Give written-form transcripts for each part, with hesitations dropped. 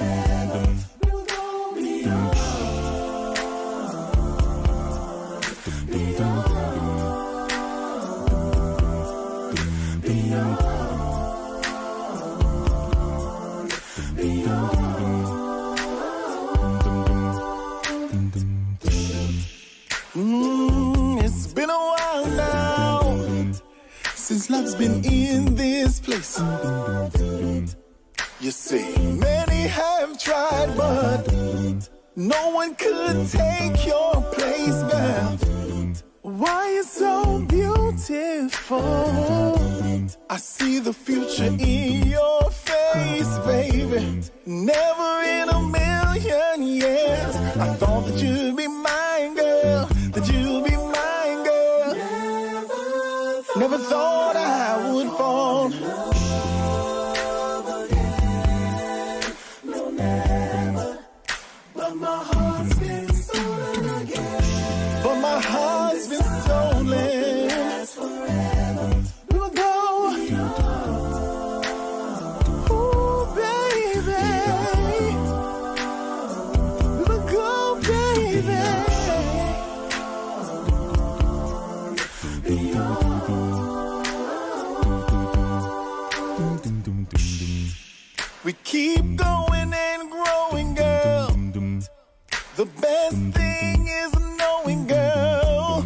forever. We'll go beyond. It's been a while now since love's been in this place. You see, many have tried, but no one could take your place, girl. Why you so beautiful? I see the future in your face, baby. Never in a million years I thought that you'd be mine, girl. That you'd be mine, girl. Never thought I would fall. No, never. But my heart's been stolen again. But my heart's been stolen. That's forever. We'll go. Ooh, baby. We'll go, baby. We keep going and growing, girl. The best thing is knowing, girl.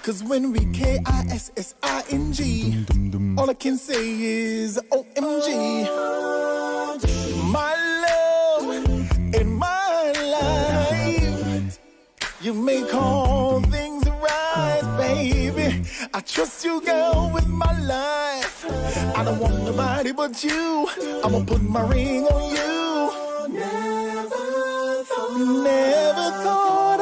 Cause when we KISSING, all I can say is OMG. My love in my life, you make all things right, baby. I trust you, girl, with my life. I don't want nobody but you. I'ma put my ring on you. Never thought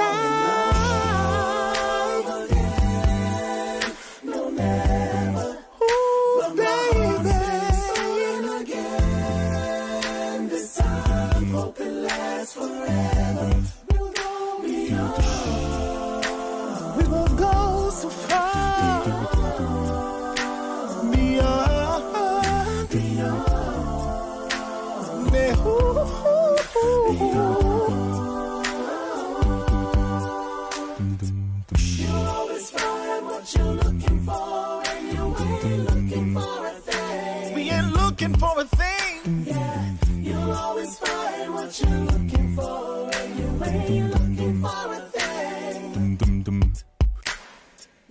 No, never. Ooh, baby. Again. This time, hope it lasts forever. We'll go beyond. We will go so far. Beyond. You'll always find what you're looking for, and you ain't looking for a thing. We ain't looking for a thing. Yeah, you'll always find what you're looking for, and you ain't looking for a thing.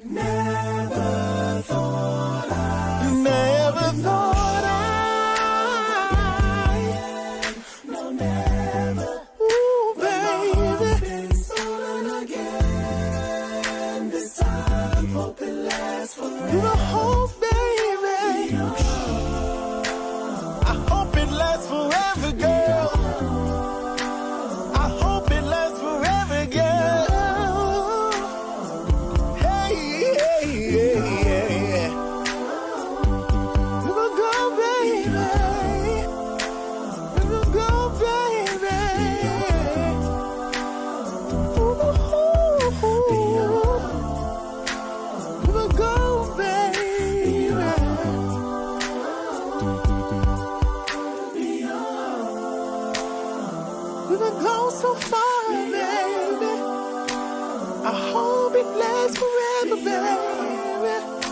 Never thought Never thought No, never. Ooh, baby. Been stolen again. This time, hope it lasts You forever. the hope, baby. I hope it lasts forever, girl. I hope it lasts forever, girl. Hey, hey, hey, hey. We will go, baby. We will go, baby. Ooh, we will go, baby. We will go so far, baby. I hope it lasts forever, baby.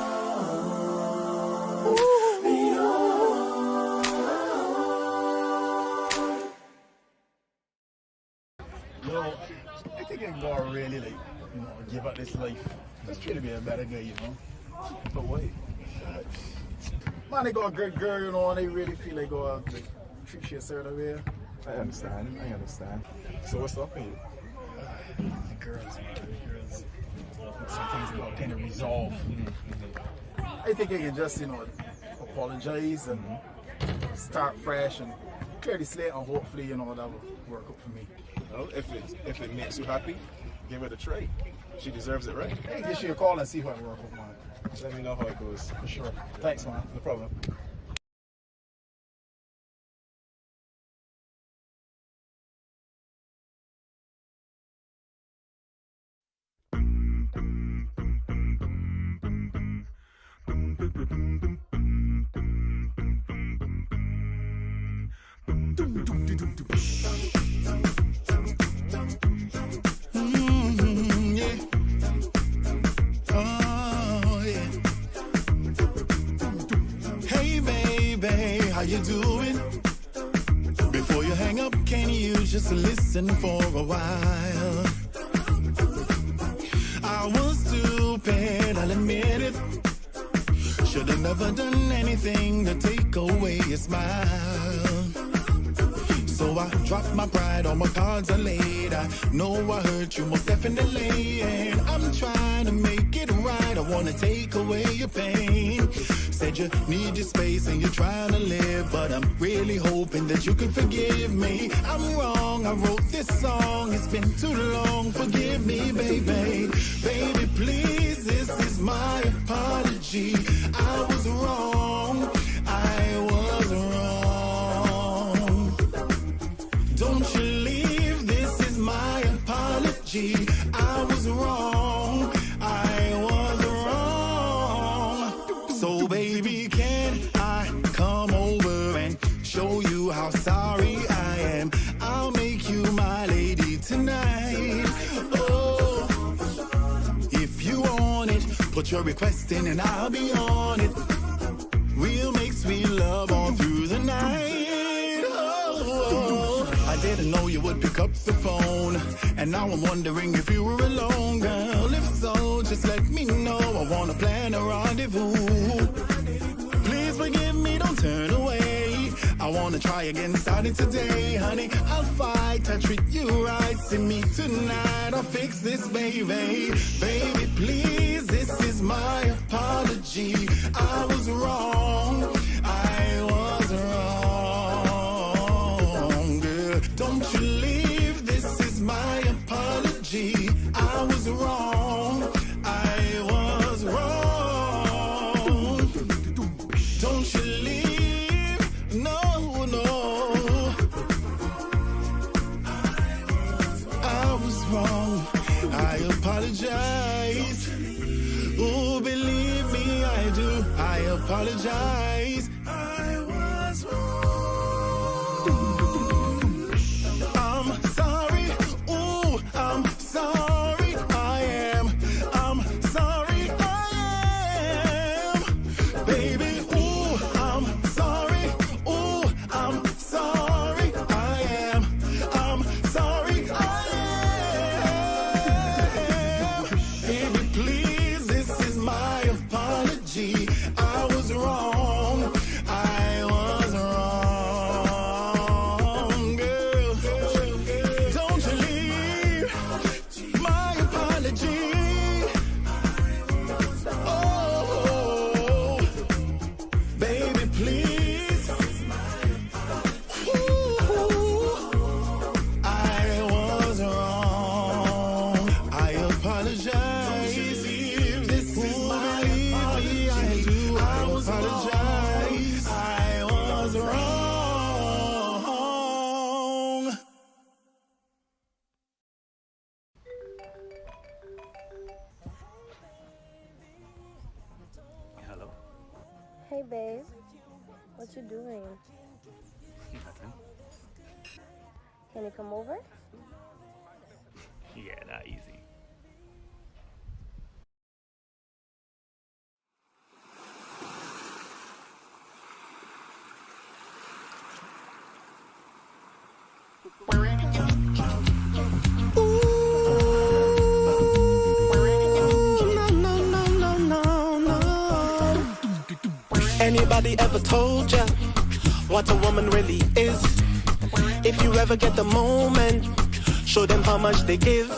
You know, I think I'm gonna really give up this life. Just try to be a better guy, But wait, man, they got a good girl, and they really feel like go out like treat you a certain way. I understand. So what's up with you? Girls. Sometimes about kind of resolve. I think I can just, apologize and start fresh and clear the slate, and hopefully, that will work out for me. Well, if it makes you happy, give it a try. She deserves it, right? Hey, give you a call and see how it works out, man. Let me know how it goes. For sure. Thanks, man. No problem. just listen for a while. I was stupid, I'll admit it. Should've never done anything to take away your smile. So I dropped my pride, all my cards are laid. I know I hurt you most definitely, and I'm trying to make it right. I wanna take away your pain. Said you need your space and you're trying to live, but I'm really hoping that you can forgive me. I'm wrong, I wrote this song, it's been too long. Forgive me, baby. Baby, please, this is my apology. I was wrong, I was wrong. Don't you leave, this is my apology. I was wrong, I was wrong. So baby, can I come over and show you how sorry I am? I'll make you my lady tonight. Oh, if you want it, put your request in and I'll be on it. We'll make sweet love all through the night. Oh, I didn't know you would pick up the phone, and now I'm wondering if you were alone, girl. If so, just let me know. I wanna plan a rendezvous. Please forgive me, don't turn away. I wanna try again starting today, honey. I'll fight, I'll treat you right. See me tonight, I'll fix this, baby. Baby, please, this is my apology. I was wrong, I was wrong, girl. Don't you leave, this is my apology. I was wrong, I was wrong. Don't you leave, no, no. I was wrong, I apologize. Oh, believe me, I do. I apologize. I was wrong. I'm sorry. Oh, I'm sorry. I am. I'm sorry. I am. Baby, oh, I'm sorry. Oh, I'm sorry. I am. I'm sorry. I am. Baby, please, this is my apology. I was wrong. I was wrong, girl. Don't you leave. My apology. Oh, baby, please. Ooh, I was wrong. I apologize. This is my apology. I do. I apologize. I was wrong. Hello. Hey babe, what you doing? Nothing. Can you come over? Yeah, not easy. Anybody ever told ya what a woman really is? If you ever get the moment, show them how much they give.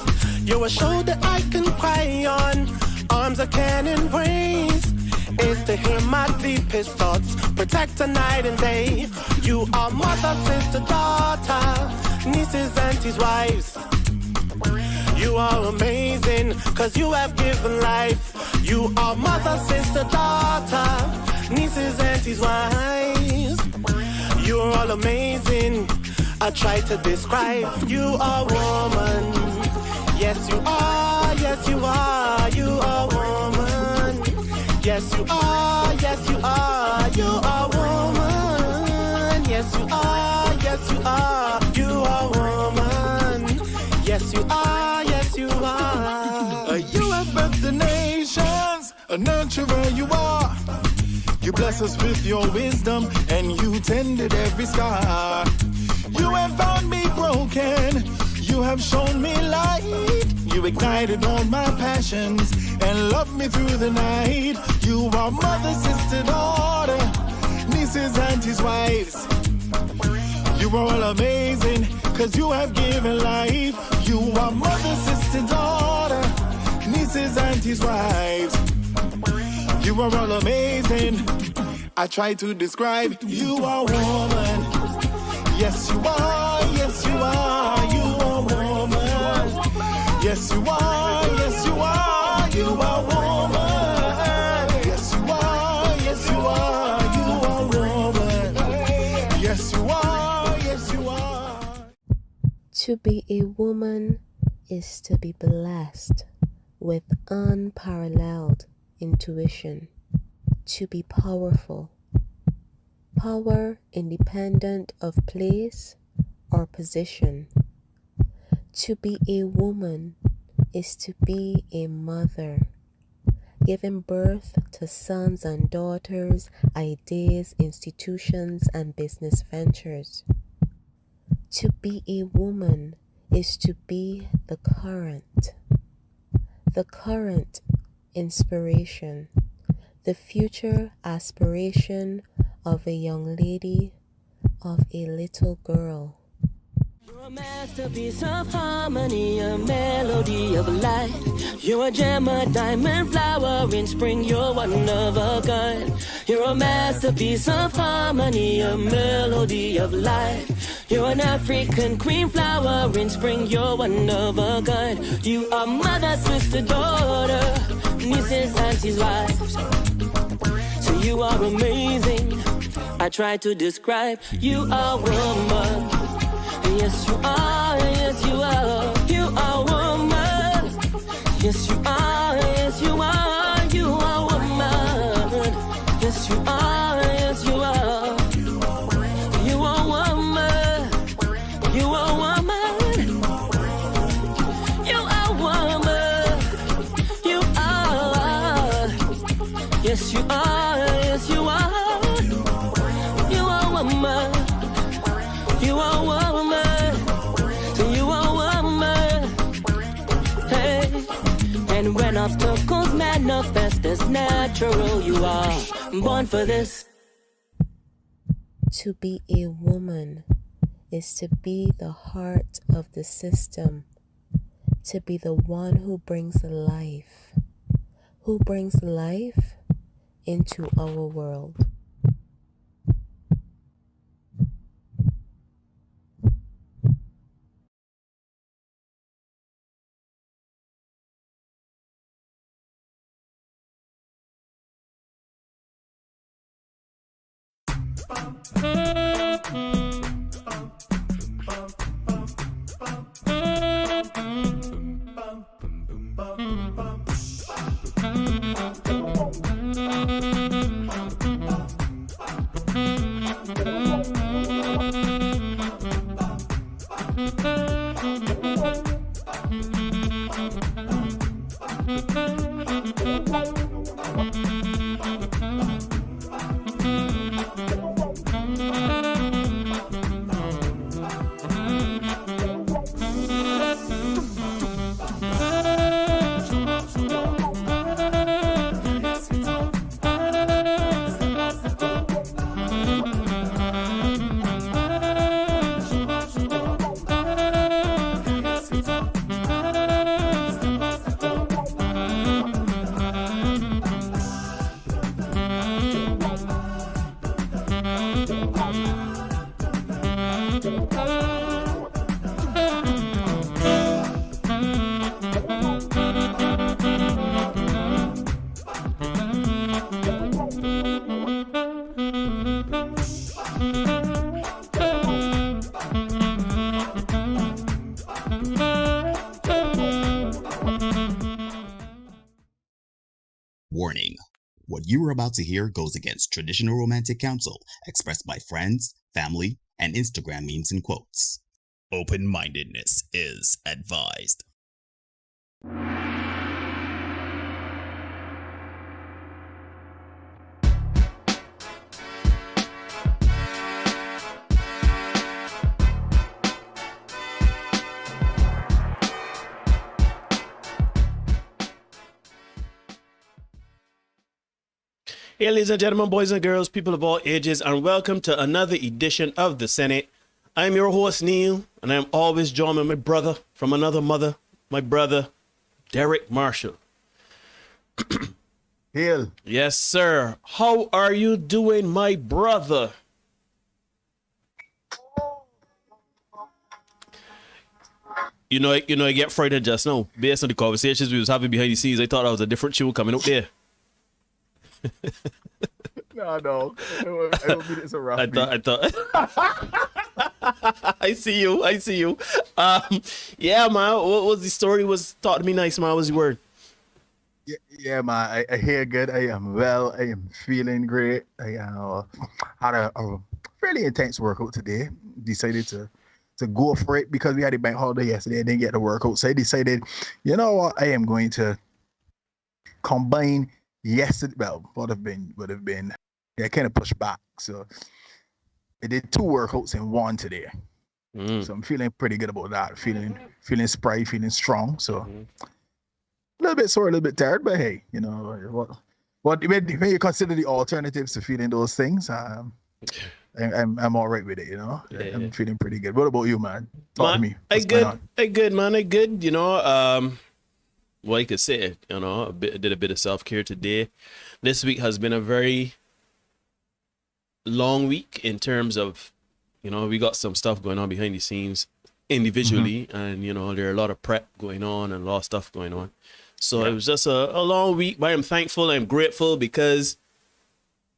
You're a shoulder I can cry on, arms I can embrace. Is to hear my deepest thoughts, protect her night and day. You are mother, sister, daughter, nieces, aunties, wives. You are amazing, cause you have given life. You are mother, sister, daughter, nieces, aunties, wives. You're all amazing. I try to describe. You are woman. Yes, you are. Yes, you are. You are woman. Yes, you are. Yes, you are. You are woman. Yes, you are. Yes, you are. You are woman. Yes, you are. Yes, you are. You have birthed the nations, a nurturer you are. You bless us with your wisdom, and you tended every scar. You have found me broken, have shown me light. You ignited all my passions and loved me through the night. You are mother, sister, daughter, nieces, aunties, wives. You are all amazing, cause you have given life. You are mother, sister, daughter, nieces, aunties, wives. You are all amazing. I try to describe, you are woman. Yes, you are, yes, you are, you are woman. Yes, you are, yes, you are, you are woman. Yes, you are, yes, you are, you are woman. Yes, you are, yes, you are. To be a woman is to be blessed with unparalleled intuition, to be powerful. Power independent of place or position. To be a woman is to be a mother, giving birth to sons and daughters, ideas, institutions, and business ventures. To be a woman is to be the current inspiration, the future aspiration of a young lady, of a little girl. You're a masterpiece of harmony, a melody of life. You're a gem, a diamond flower in spring, you're one of a kind. You're a masterpiece of harmony, a melody of life. You're an African queen flower in spring, you're one of a kind. You are mother, sister, daughter, nieces, aunties, wives. So you are amazing. I try to describe, you are woman. Yes, you are, yes, you are, you are woman. Yes, you are, yes, you are, you are woman. Yes, you are, yes, you are, you are woman. You are woman. You are woman. You are. Yes, you are, yes, you are. You are woman. You are woman. You are woman. Hey. And when obstacles manifest as natural, you are born for this. To be a woman is to be the heart of the system, to be the one who brings life into our world. Warning. What you are about to hear goes against traditional romantic counsel expressed by friends, family, and Instagram memes and quotes. Open-mindedness is advised. Hey, ladies and gentlemen, boys and girls, people of all ages, and welcome to another edition of The Senate. I'm your host, Neil, and I'm always joined by my brother from another mother, my brother, Derek Marshall. Hail. Yes, sir. How are you doing, my brother? You know, I get frightened just now. Based on the conversations we was having behind the scenes, I thought I was a different tune coming up there. No. I don't mean it's a rough I thought. I see you. Yeah, man. What was the story? Was talk to me nice, man. What was the word? Yeah, man. I hear good. I am well. I am feeling great. I had a fairly intense workout today. Decided to go for it because we had a bank holiday yesterday. I didn't get the workout, so I decided, you know what? I am going to combine yesterday. Well, would have been. Yeah, kind of pushed back. So I did 2 workouts in one today. So I'm feeling pretty good about that. Feeling spry, feeling strong. So a little bit sore, a little bit tired, but hey, you know what when you consider the alternatives to feeling those things, I'm all right with it, you know. Yeah. I'm feeling pretty good. What about you, man? Talk to me. I good, man. I good. You know, well, you could say, you know, did a bit of self-care today. This week has been a very long week in terms of, you know, we got some stuff going on behind the scenes individually, and you know, there are a lot of prep going on and a lot of stuff going on. So it was just a long week, but I'm thankful, I'm grateful because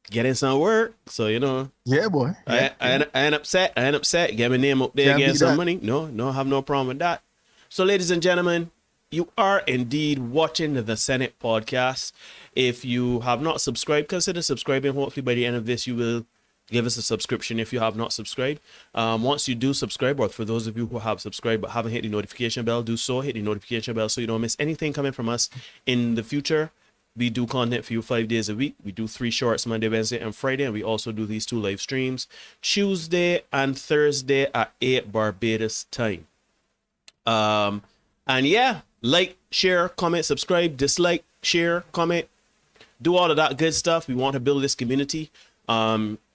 getting some work. So, you know, yeah, boy. I ain't upset. Get my name up there, get some money. No, have no problem with that. So, ladies and gentlemen, you are indeed watching the Senate podcast. If you have not subscribed, consider subscribing. Hopefully by the end of this, you will give us a subscription if you have not subscribed. Once you do subscribe, or for those of you who have subscribed but haven't hit the notification bell, do so. Hit the notification bell so you don't miss anything coming from us in the future. We do content for you 5 days a week. We do 3 shorts Monday, Wednesday, and Friday, and we also do these 2 live streams Tuesday and Thursday at 8 Barbados time. And yeah, like, share, comment, subscribe, dislike, share, comment, do all of that good stuff. We want to build this community.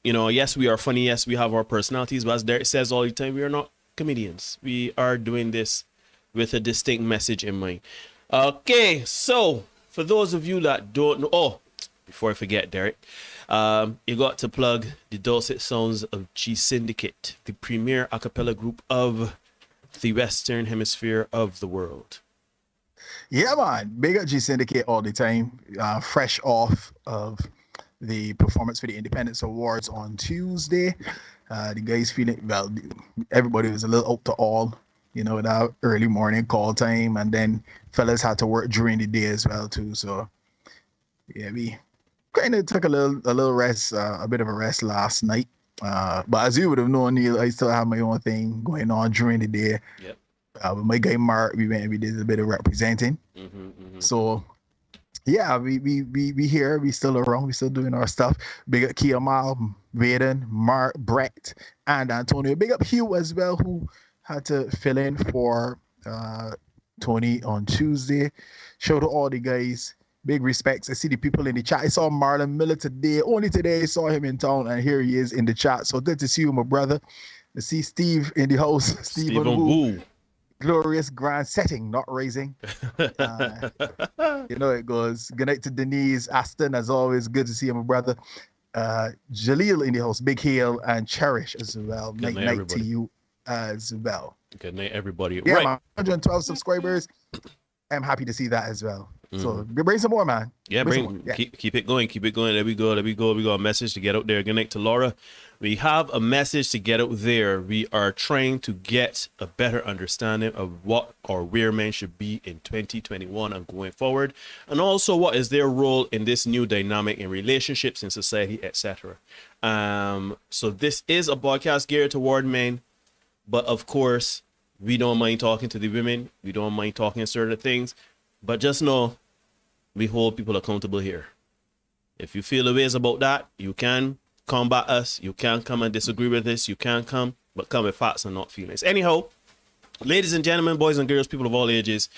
You know, yes, we are funny. Yes, we have our personalities. But as Derek says all the time, we are not comedians. We are doing this with a distinct message in mind. Okay, so for those of you that don't know, before I forget, Derek, you got to plug the dulcet sounds of G-Syndicate, the premier acapella group of the Western Hemisphere of the world. Yeah, man. Big up G-Syndicate all the time. Fresh off of the performance for the Independence Awards on Tuesday. The guys feeling, well, everybody was a little up to all, you know, that early morning call time. And then fellas had to work during the day as well, too. So, yeah, we kind of took a little rest, a bit of a rest last night. But as you would have known, Neil, I still have my own thing going on during the day. Yep. With my guy Mark, we did a bit of representing. So yeah, we here, we still around, we still doing our stuff. Big up Kiamal, Vaden, Mark, Brett, and Antonio. Big up Hugh as well, who had to fill in for Tony on Tuesday. Shout out to all the guys. Big respects. I see the people in the chat. I saw Marlon Miller today. Only today I saw him in town, and here he is in the chat. So good to see you, my brother. I see Steve in the house. Stephen Wu. Glorious grand setting, not raising. You know it goes. Good night to Denise, Aston, as always. Good to see you, my brother. Jaleel in the house, Big Hail, and Cherish as well. Good night to you as well. Good night, everybody. Yeah, right. man, 112 subscribers. I'm happy to see that as well. So bring some more, man. Yeah, keep it going. There we go. We got a message to get out there. Good night to Laura. We have a message to get out there. We are trying to get a better understanding of what or where men should be in 2021 and going forward, and also what is their role in this new dynamic in relationships, in society, etc. So this is a podcast geared toward men, but of course, we don't mind talking to the women. We don't mind talking certain things, but just know we hold people accountable here. If you feel the ways about that, you can combat us. You can come and disagree with us. You can come, but come with facts and not feelings. Anyhow, ladies and gentlemen, boys and girls, people of all ages,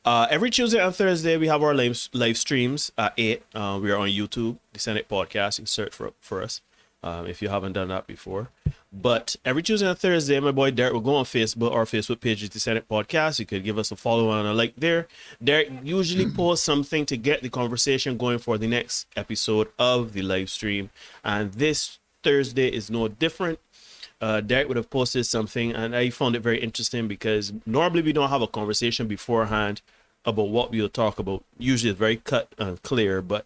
Every Tuesday and Thursday, we have our live streams at 8. We are on YouTube, the Senate Podcast. You can search for us if you haven't done that before. But every Tuesday and Thursday, my boy Derek will go on Facebook. Our Facebook page is the Senate Podcast. You could give us a follow and a like there. Derek usually posts something to get the conversation going for the next episode of the live stream. And this Thursday is no different. Derek would have posted something, and I found it very interesting because normally we don't have a conversation beforehand about what we'll talk about. Usually it's very cut and clear, but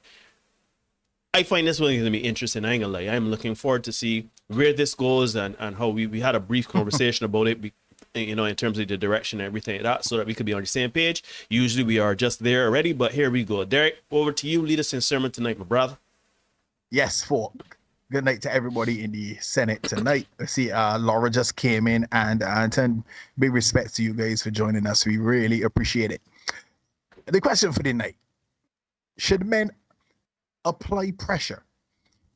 I find this one going to be interesting. I ain't gonna lie. I'm looking forward to see where this goes and how we had a brief conversation about it, in terms of the direction and everything like that, so that we could be on the same page. Usually we are just there already, but here we go. Derek, over to you. Lead us in sermon tonight, my brother. Yes, Fork. Good night to everybody in the Senate tonight. I see Laura just came in, and big respect to you guys for joining us. We really appreciate it. The question for the night: should men apply pressure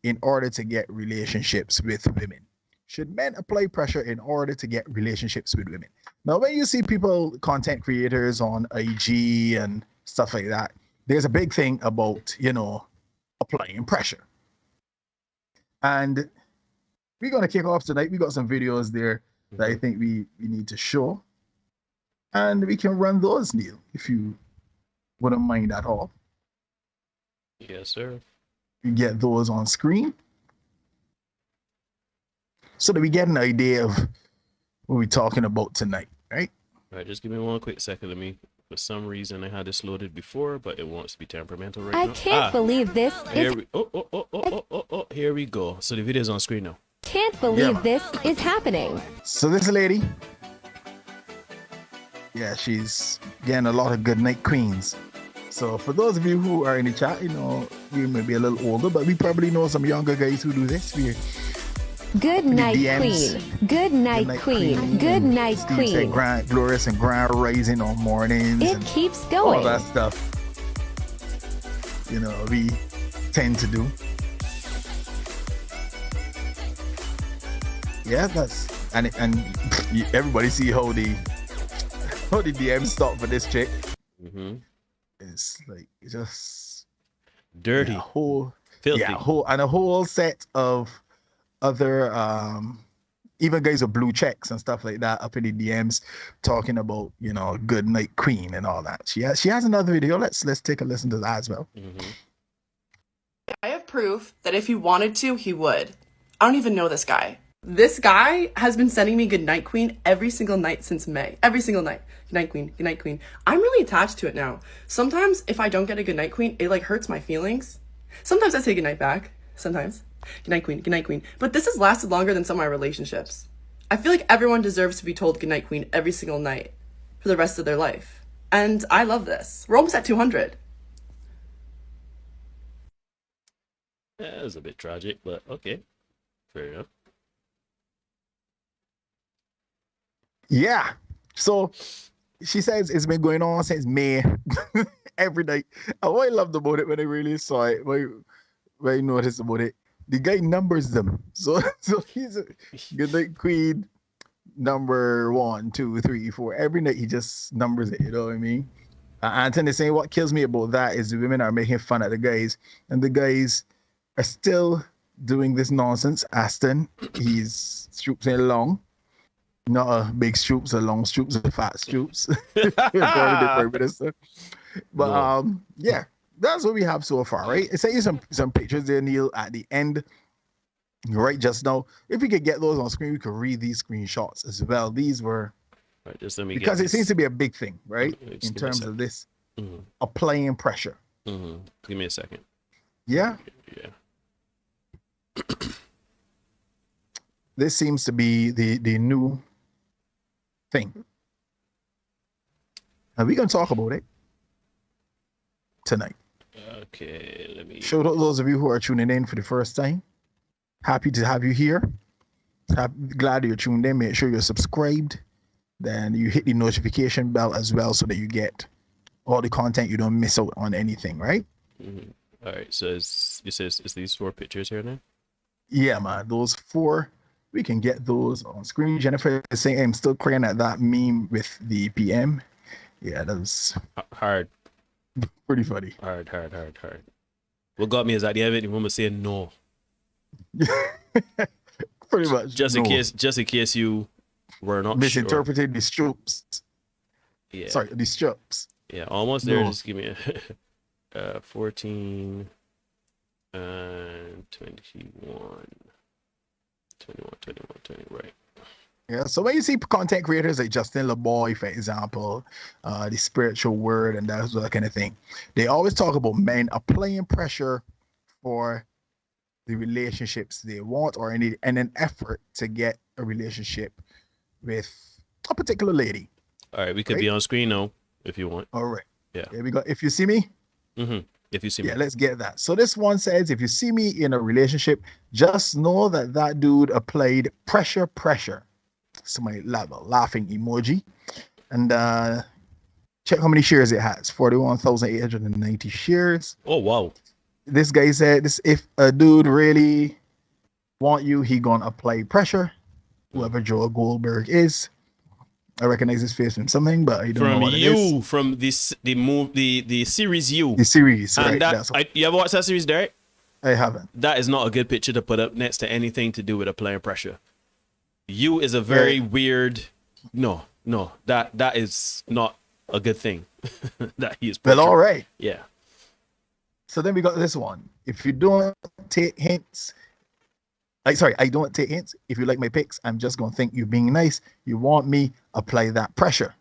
in order to get relationships with women? Should men apply pressure in order to get relationships with women? Now, when you see people, content creators on IG and stuff like that, there's a big thing about, applying pressure. And we're going to kick off tonight. We got some videos there that I think we need to show. And we can run those, Neil, if you wouldn't mind at all. Yes, sir. You get those on screen so that we get an idea of what we're talking about tonight, right? All right, just give me one quick second. For some reason, I had this loaded before, but it wants to be temperamental right now. I can't believe this. Here here we go. So the video's on screen now. Can't believe this is happening. So this lady, she's getting a lot of good night queens. So for those of you who are in the chat, we may be a little older, but we probably know some younger guys who do this. Good night, DMs. queen. Good night, queen. Good night, queen. Glorious and grand rising on mornings. It keeps going. All that stuff. We tend to do. Yeah, and everybody see how the DMs stop for this chick. Mm-hmm. It's like just dirty, filthy, a whole set of other even guys with blue checks and stuff like that up in the DMs talking about good night queen and all that. She has another video. Let's take a listen to that as well. Mm-hmm. I have proof that if he wanted to, he would. I don't even know this guy. This guy has been sending me good night queen every single night since May. Every single night. Good night queen, good night queen. I'm really attached to it now. Sometimes if I don't get a good night queen, it hurts my feelings. Sometimes I say good night back. Sometimes. Good night queen, good night queen. But this has lasted longer than some of my relationships. I feel like everyone deserves to be told good night queen every single night for the rest of their life. And I love this. We're almost at 200. Yeah, it was a bit tragic, but okay. Fair enough. Yeah. So she says it's been going on since May every night. And what I loved about it when I really saw it, when I noticed about it, the guy numbers them. So he's a good night queen number 1, 2, 3, 4. Every night he just numbers it, you know what I mean? Anthony is saying what kills me about that is the women are making fun of the guys, and the guys are still doing this nonsense. Aston, he's swooping along. Not a big Stoops, a long Stoops, a fat Stoops. According to the Prime Minister. But that's what we have so far, right? I sent you some pictures there, Neil, at the end, right just now. If we could get those on screen, we could read these screenshots as well. These were right, just let me because get it seems to be a big thing, right? Just in terms of this mm-hmm. applying pressure. Mm-hmm. Give me a second. Yeah. This seems to be the new thing. And we're going to talk about it tonight. Okay, let me... Shout out those of you who are tuning in for the first time. Happy to have you here. Glad you're tuned in. Make sure you're subscribed. Then you hit the notification bell as well so that you get all the content. You don't miss out on anything, right? Mm-hmm. All right, so it's these 4 pictures here now? Yeah, man. Those 4... We can get those on screen. Jennifer is saying I'm still crying at that meme with the PM. Yeah, that was hard. Pretty funny. Hard. What got me is at the end of it, the woman saying no. Pretty much. Just in case you were not misinterpreted the strokes. Yeah. Sorry, the strokes. Yeah, almost there. Just give me a 14 and 21. 20, right. Yeah, so when you see content creators like Justin LeBoy, for example, the spiritual word and that kind of thing, they always talk about men applying pressure for the relationships they want or in an effort to get a relationship with a particular lady. All right, we could be on screen now if you want. All right. Yeah. Here we go. If you see me. If you see me. Yeah, let's get that. So this one says, if you see me in a relationship, just know that dude applied pressure. So my laughing emoji. And check how many shares it has. 41,890 shares. Oh, wow. This guy said, if a dude really want you, he gonna apply pressure. Whoever Joel Goldberg is. I recognize his face from something, but I don't know what it is. From the series You. The series, and right? You ever watched that series, Derek? I haven't. That is not a good picture to put up next to anything to do with applying pressure. You is a very weird. No, that is not a good thing. That he is. Well, all right. Yeah. So then we got this one. If you don't take hints. I don't take hints. If you like my pics, I'm just gonna think you being nice. You want me, apply that pressure.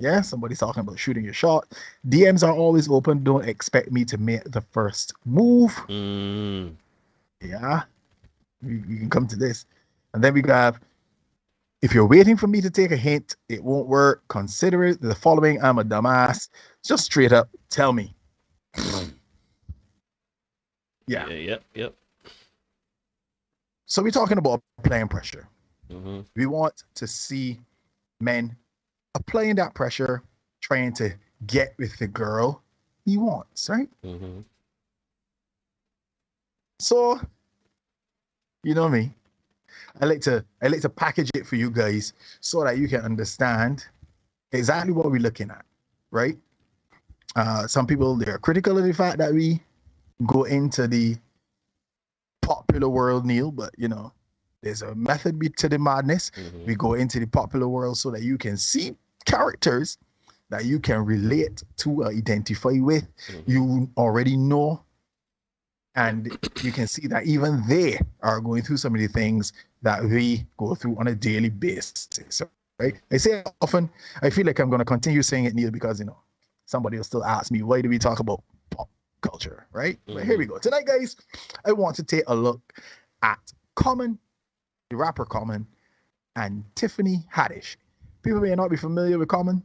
Yeah, somebody's talking about shooting your shot. DMs are always open. Don't expect me to make the first move. Yeah, you can come to this. And then we have, if you're waiting for me to take a hint, it won't work. Consider it the following. I'm a dumbass. Just straight up tell me. Yeah. Yep. So we're talking about applying pressure. We want to see men applying that pressure, trying to get with the girl he wants, right? So, you know me. I like to package it for you guys so that you can understand exactly what we're looking at, right? Some people, they're critical of the fact that we go into the popular world, Neil, but you know, there's a method to the madness. We go into the popular world so that you can see characters that you can relate to, identify with, you already know, and you can see that even they are going through some of the things that we go through on a daily basis, right? I say it often, I feel like I'm going to continue saying it, Neil, because, you know, somebody will still ask me, why do we talk about pop culture, right? But here we go. Tonight, guys, I want to take a look at Common, the rapper Common, and Tiffany Haddish. People may not be familiar with Common,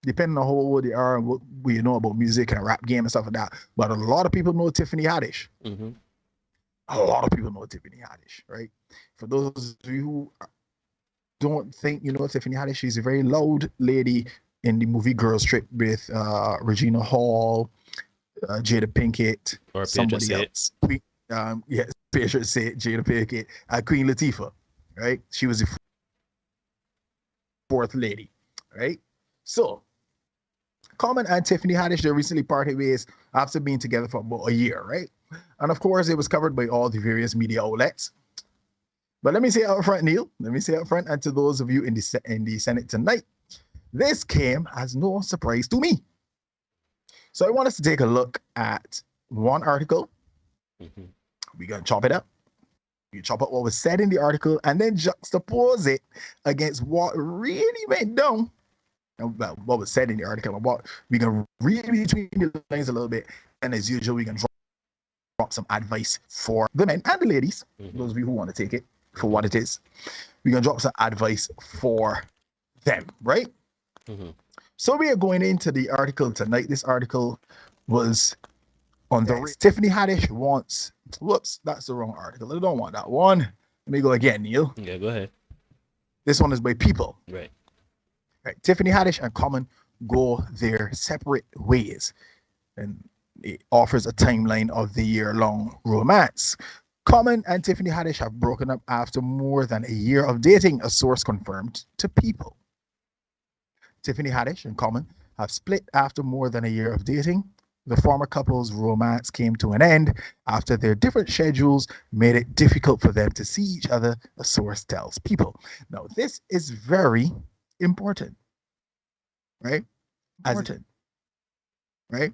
depending on how old they are and what we know about music and rap game and stuff like that. But a lot of people know Tiffany Haddish. A lot of people know Tiffany Haddish, right? For those of you who don't think you know Tiffany Haddish, she's a very loud lady in the movie Girls Trip with Regina Hall, Jada Pinkett, or somebody else. Patriot said Jada Pinkett, Queen Latifah, right? She was the fourth lady, right? So, Common and Tiffany Haddish, they recently parted ways after being together for about a year, right? And of course, it was covered by all the various media outlets. But let me say up front, Neil, and to those of you in the Senate tonight, this came as no surprise to me. So I want us to take a look at one article. We're going to chop it up. You chop up what was said in the article and then juxtapose it against what really went down. Well, what was said in the article, and what we can read between the lines a little bit. And as usual, we can drop some advice for the men and the ladies, those of you who want to take it for what it is. We can drop some advice for them, right? So we are going into the article tonight. This article was on the Tiffany Haddish wants. Whoops, that's the wrong article. I don't want that one. Let me go again, Neil. Yeah, go ahead. This one is by People. Right. Tiffany Haddish and Common go their separate ways, and it offers a timeline of the year-long romance. Common and Tiffany Haddish have broken up after more than a year of dating, a source confirmed to People. Tiffany Haddish and Common have split after more than a year of dating. The former couple's romance came to an end after their different schedules made it difficult for them to see each other, a source tells People. Now, this is very important, right? Right?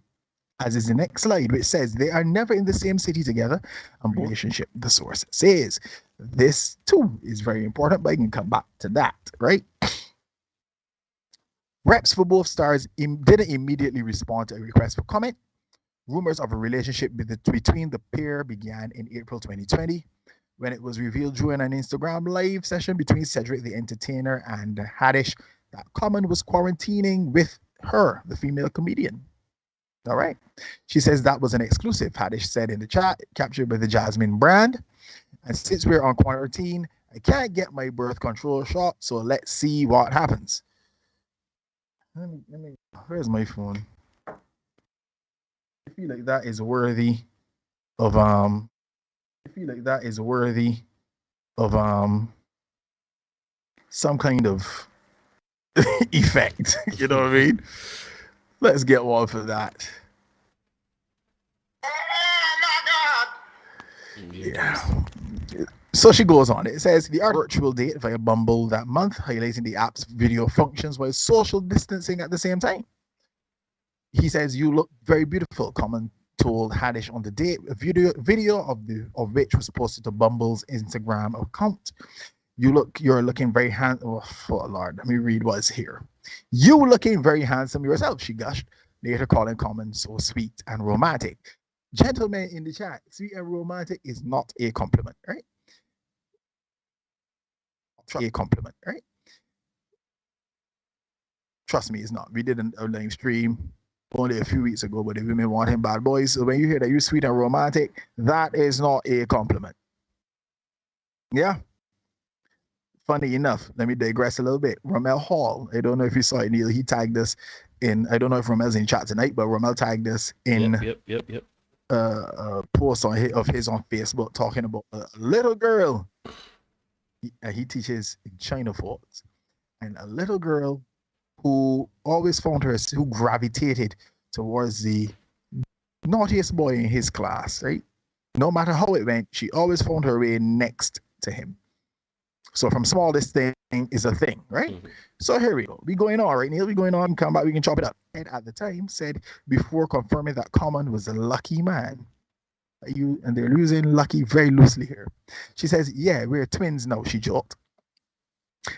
As is the next slide, which says they are never in the same city together. A relationship, the source says. This too is very important, but I can come back to that, right? Reps for both stars didn't immediately respond to a request for comment. Rumors of a relationship between the pair began in April 2020 when it was revealed during an Instagram live session between Cedric the Entertainer and Haddish that Common was quarantining with her, the female comedian. All right. She says that was an exclusive, Haddish said in the chat, captured by the Jasmine brand. And since we're on quarantine, I can't get my birth control shot, so let's see what happens. Where's my phone? I feel like that is worthy of some kind of effect. You know what I mean? Let's get one for that. Yeah. So she goes on. It says the virtual date via Bumble that month, highlighting the app's video functions while social distancing at the same time. He says, "You look very beautiful," Common told Haddish on the date. A video of which was posted to Bumble's Instagram account. You're looking very handsome. Oh, Lord, let me read what's here. "You looking very handsome yourself," she gushed, later calling Common so sweet and romantic. Gentlemen in the chat, sweet and romantic is not a compliment, right? Trust me, it's not. We did a live stream only a few weeks ago, but the women want him bad boys. So when you hear that you're sweet and romantic, that is not a compliment. Yeah. Funny enough, let me digress a little bit. Ramel Hall, I don't know if you saw it, Neil. He tagged us in, I don't know if Ramel's in chat tonight, but Ramel tagged us in Yep. A post of his on Facebook talking about a little girl. He teaches in China Falls, and a little girl who always found who gravitated towards the naughtiest boy in his class, right? No matter how it went, she always found her way next to him. So from smallest thing is a thing, right? Mm-hmm. So here we go. We going on, right, Neil? We going on, come back, we can chop it up. And at the time said, before confirming that Common was a lucky man. And they're using lucky very loosely here. She says, "Yeah, we're twins now," she joked.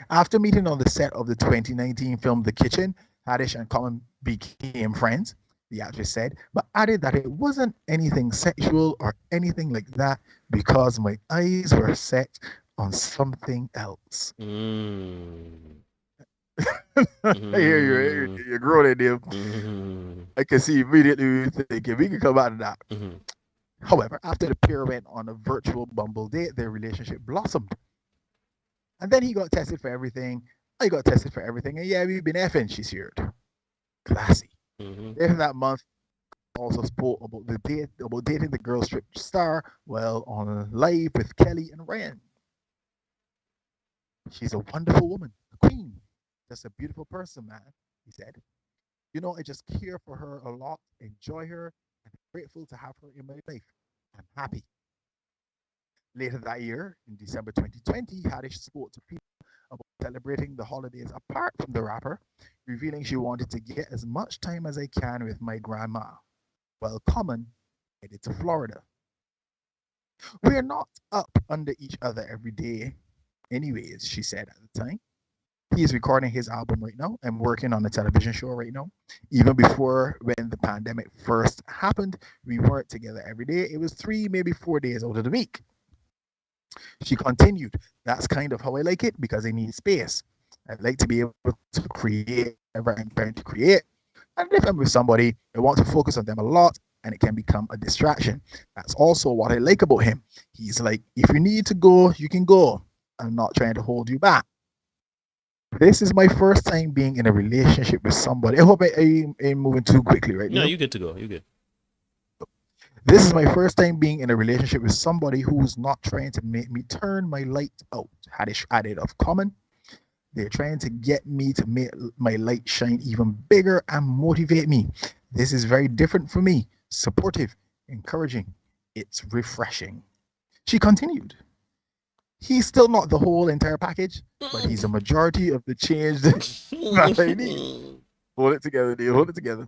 After meeting on the set of the 2019 film The Kitchen, Haddish and Common became friends, the actress said, but added that it wasn't anything sexual or anything like that because my eyes were set on something else. I hear you. You're growing, Dave. I can see immediately thinking we can come out of that. However, after the pair went on a virtual Bumble date, their relationship blossomed. And then he got tested for everything. I got tested for everything. And yeah, we've been effing, she shared. Classy. Later that month, also spoke about dating the girl strip star while on live with Kelly and Ryan. "She's a wonderful woman, a queen, just a beautiful person, man," he said. "You know, I just care for her a lot, enjoy her, and grateful to have her in my life. I'm happy." Later that year, in December 2020, Haddish spoke to People about celebrating the holidays apart from the rapper, revealing she wanted to get as much time as I can with my grandma, while Common headed to Florida. "We're not up under each other every day anyways," she said at the time. He is recording his album right now and working on a television show right now. Even before, when the pandemic first happened, we weren't together every day. It was 3, maybe 4 days out of the week. She continued, "That's kind of how I like it because I need space. I like to be able to create whatever I'm trying to create. And if I'm with somebody, I want to focus on them a lot and it can become a distraction. That's also what I like about him. He's like, if you need to go, you can go. I'm not trying to hold you back. This is my first time being in a relationship with somebody." I hope I'm moving too quickly right now. No, you good to go. You good. "This is my first time being in a relationship with somebody who's not trying to make me turn my light out," Haddish added of Common. They're trying to get me to make my light shine even bigger and motivate me. This is very different for me. Supportive, encouraging. It's refreshing. She continued. He's still not the whole entire package, but he's a majority of the change that I need. Hold it together, dear. Hold it together.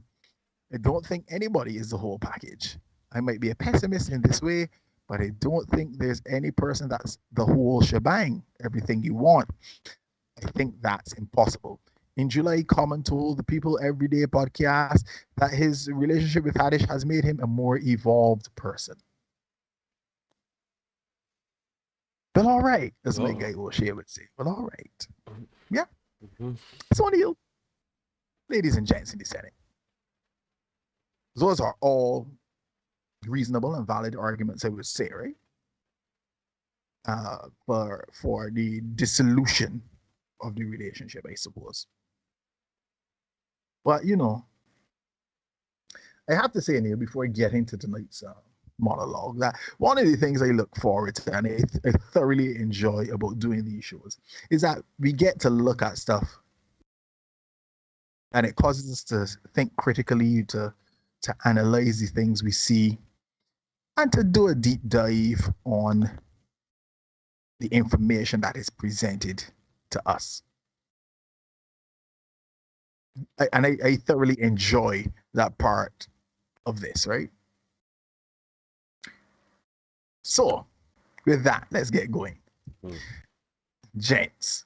I don't think anybody is the whole package. I might be a pessimist in this way, but I don't think there's any person that's the whole shebang, everything you want. I think that's impossible. In July, Common told the People Everyday podcast that his relationship with Haddish has made him a more evolved person. Well, all right, as my guy O'Shea would say. Well, all right. Yeah. So on you, ladies and gents in the Senate. Those are all reasonable and valid arguments, I would say, right? For the dissolution of the relationship, I suppose. But, you know, I have to say, Neil, before I get into tonight's monologue, that one of the things I look forward to and I thoroughly enjoy about doing these shows is that we get to look at stuff and it causes us to think critically, to analyze the things we see, and to do a deep dive on the information that is presented to us. I thoroughly enjoy that part of this, right? So, with that, let's get going. Gents,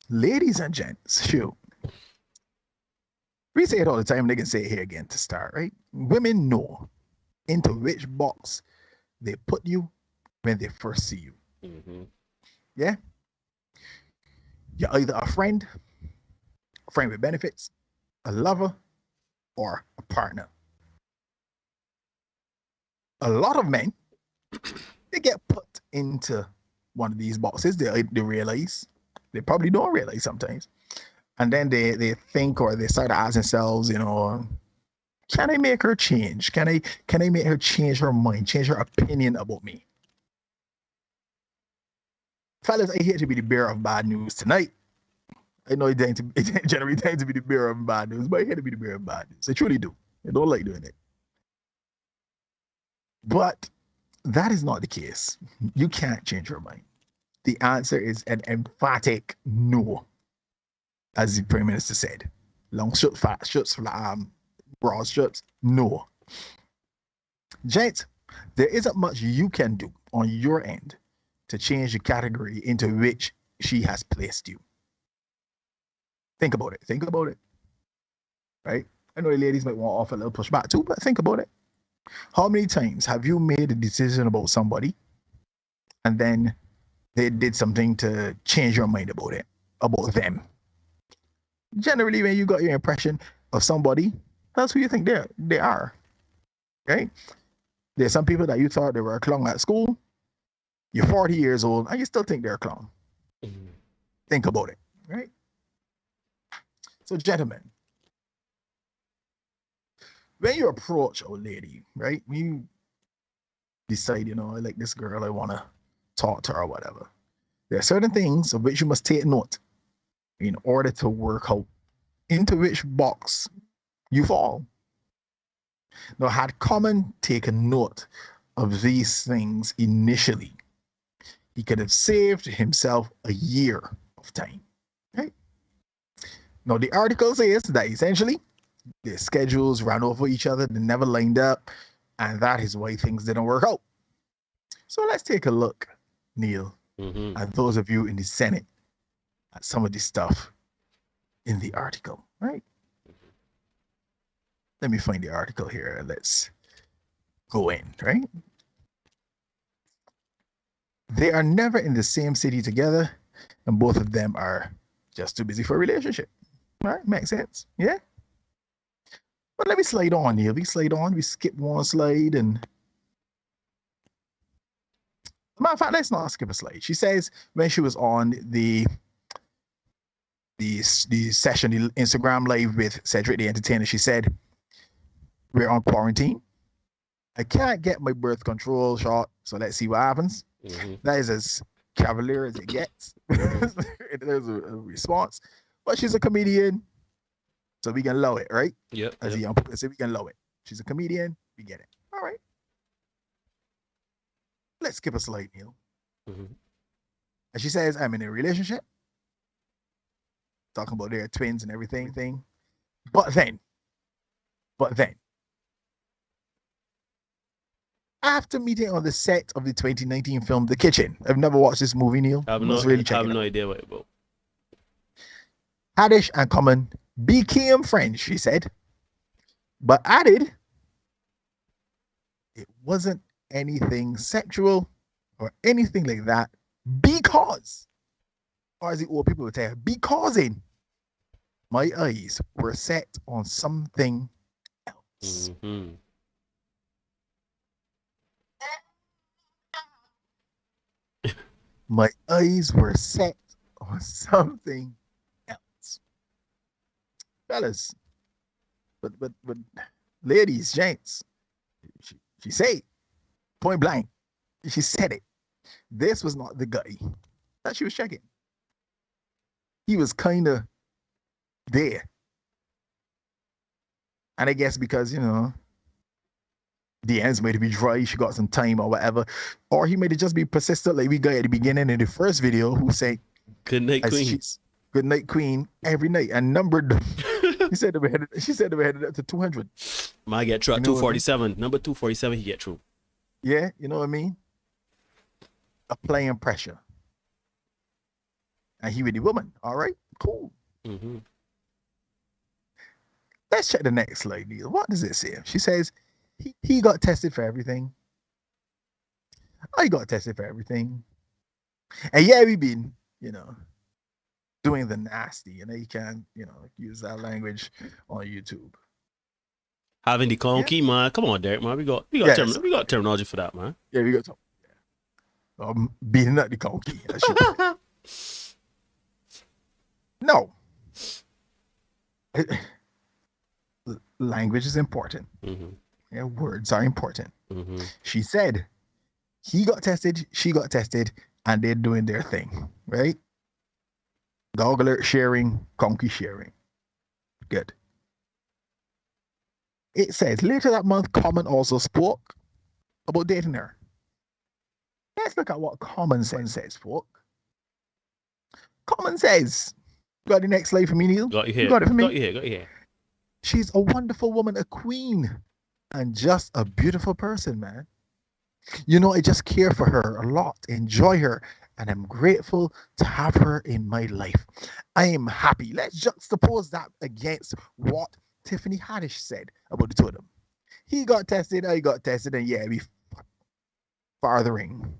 ladies and gents, shoot. We say it all the time, they can say it here again to start, right? Women know into which box they put you when they first see you. Yeah? You're either a friend with benefits, a lover, or a partner. A lot of men, they get put into one of these boxes. They realize, they probably don't realize sometimes. And then they think, or they start to ask themselves, you know, can I make her change? Can I make her change her mind, change her opinion about me? Fellas, I hate to be the bearer of bad news tonight. I know it generally tends to be the bearer of bad news, but I hate to be the bearer of bad news. I truly do. I don't like doing it. But that is not the case. You can't change her mind. The answer is an emphatic no, as the Prime Minister said. Long shirts, fat shirts, broad shirts, no. Gents, there isn't much you can do on your end to change the category into which she has placed you. Think about it. Think about it. Right? I know the ladies might want to offer a little pushback too, but think about it. How many times have you made a decision about somebody and then they did something to change your mind about it, about them? Generally, when you got your impression of somebody, that's who you think they are. Right? There's some people that you thought they were a clown at school. You're 40 years old and you still think they're a clown. Think about it. Right? So, gentlemen, when you approach a lady, right, when you decide, you know, I like this girl, I want to talk to her or whatever, there are certain things of which you must take note in order to work out into which box you fall. Now, had Common taken note of these things initially, he could have saved himself a year of time. Right? Now, the article says that essentially their schedules ran over each other, they never lined up, and that is why things didn't work out. So let's take a look, Neil, and those of you in the Senate, at some of the stuff in the article, right? Let me find the article here. Let's go in, right? They are never in the same city together, and both of them are just too busy for a relationship. All right, makes sense, yeah? But let me slide on here. We slide on, we skip one slide, and matter of fact, let's not skip a slide. She says when she was on the session, the Instagram live with Cedric the Entertainer, she said, we're on quarantine. I can't get my birth control shot, so let's see what happens. That is as cavalier as it gets. There's a response. But she's a comedian, so we can love it, right? Yep. As a young people say, we can love it. She's a comedian, we get it. All right. Let's skip a slide, Neil. Mm-hmm. And she says, I'm in a relationship. Talking about their twins and everything. But then, after meeting on the set of the 2019 film The Kitchen, I've never watched this movie, Neil. I have no idea what it's about. Haddish and Common became friends, she said, but added it wasn't anything sexual or anything like that because, or as the old people would say, because my eyes were set on something else. Mm-hmm. My eyes were set on something else. Fellas, but ladies, gents, she said, point blank, she said it. This was not the guy that she was checking. He was kind of there. And I guess because, the ends might be dry, she got some time or whatever. Or he might just be persistent like we got at the beginning in the first video who say, Good night, Queen. Good night, Queen, every night. And numbered them. She said they were headed up to 200. My get through at 247. Number 247, he get through. Yeah, you know what I mean? Applying pressure. And he with the woman. All right, cool. Mm-hmm. Let's check the next slide, Neil. What does it say? She says, he got tested for everything. I got tested for everything. And yeah, we've been, doing the nasty. You can't, use that language on YouTube. Having the conky, man. Come on, Derek, man. We got terminology for that, man. Yeah, we got beating up the conky. No. Language is important. Mm-hmm. Yeah, words are important. Mm-hmm. She said he got tested, she got tested, and they're doing their thing, right? Goggler sharing, conky sharing. Good. It says later that month, Common also spoke about dating her. Let's look at what Common says, folk. Common says, got the next slide for me, Neil? Got you here. You got it for me? Got you here. She's a wonderful woman, a queen, and just a beautiful person, man. I just care for her a lot, enjoy her, and I'm grateful to have her in my life. I am happy. Let's juxtapose that against what Tiffany Haddish said about the two of them. He got tested, I got tested, and yeah, we farthering.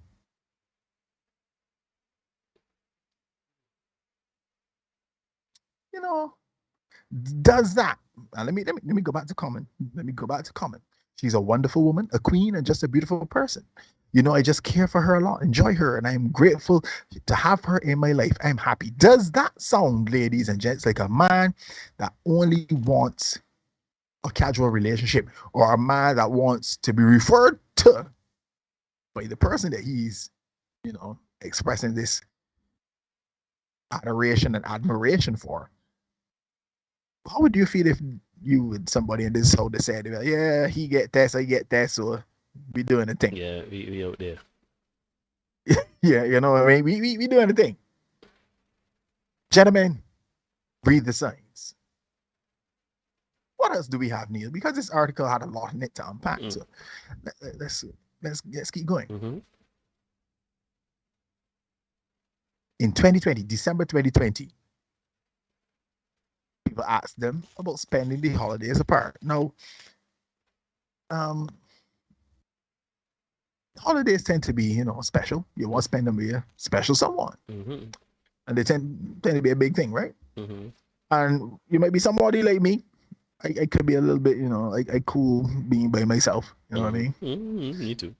Does that? Let me go back to Common. She's a wonderful woman, a queen, and just a beautiful person. I just care for her a lot, enjoy her, and I'm grateful to have her in my life. I'm happy. Does that sound, ladies and gents, like a man that only wants a casual relationship, or a man that wants to be referred to by the person that he's, expressing this adoration and admiration for? How would you feel if you with somebody in this how they said, yeah, he get test, I get test, so we doing the thing. Yeah, we out there. Yeah, you know what I mean? We doing the thing. Gentlemen, read the signs. What else do we have, Neil? Because this article had a lot in it to unpack. So let's keep going. Mm-hmm. In 2020, December 2020, people asked them about spending the holidays apart. Now, holidays tend to be, special. You want to spend them with a special someone. Mm-hmm. And they tend to be a big thing, right? Mm-hmm. And you might be somebody like me. I could be a little bit, I cool being by myself. You know what I mean? Mm-hmm. Me too.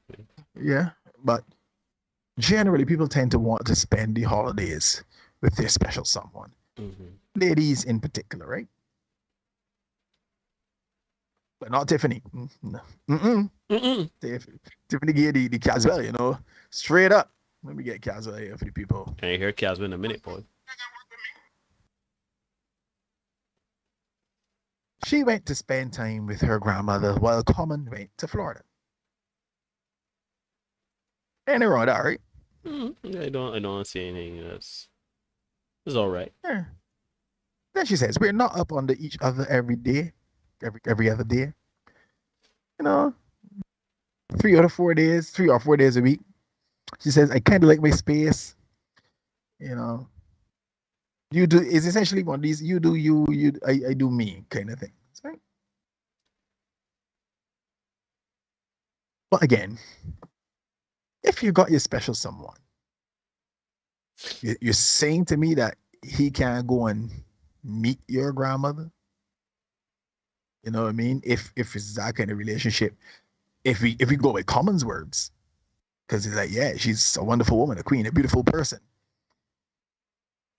Yeah. But generally, people tend to want to spend the holidays with their special someone. Mm-hmm. Ladies in particular, right? But not Tiffany. No. Mm-mm. Tiffany gave the casual, straight up. Let me get Caswell here for the people. I ain't hear Caswell in a minute, boy. She went to spend time with her grandmother while Common went to Florida. Ain't it wrong, all right? I don't see anything that's. It's all right. Yeah. Then she says, we're not up under each other every day, every other day. You know, 3 or 4 days a week. She says, I kind of like my space. You know, you do, it's essentially one of these, you do you, I do me kind of thing. Right? But again, if you got your special someone, you're saying to me that he can't go and meet your grandmother? You know what I mean? If it's that kind of relationship, if we go with Common's words, because he's like, yeah, she's a wonderful woman, a queen, a beautiful person.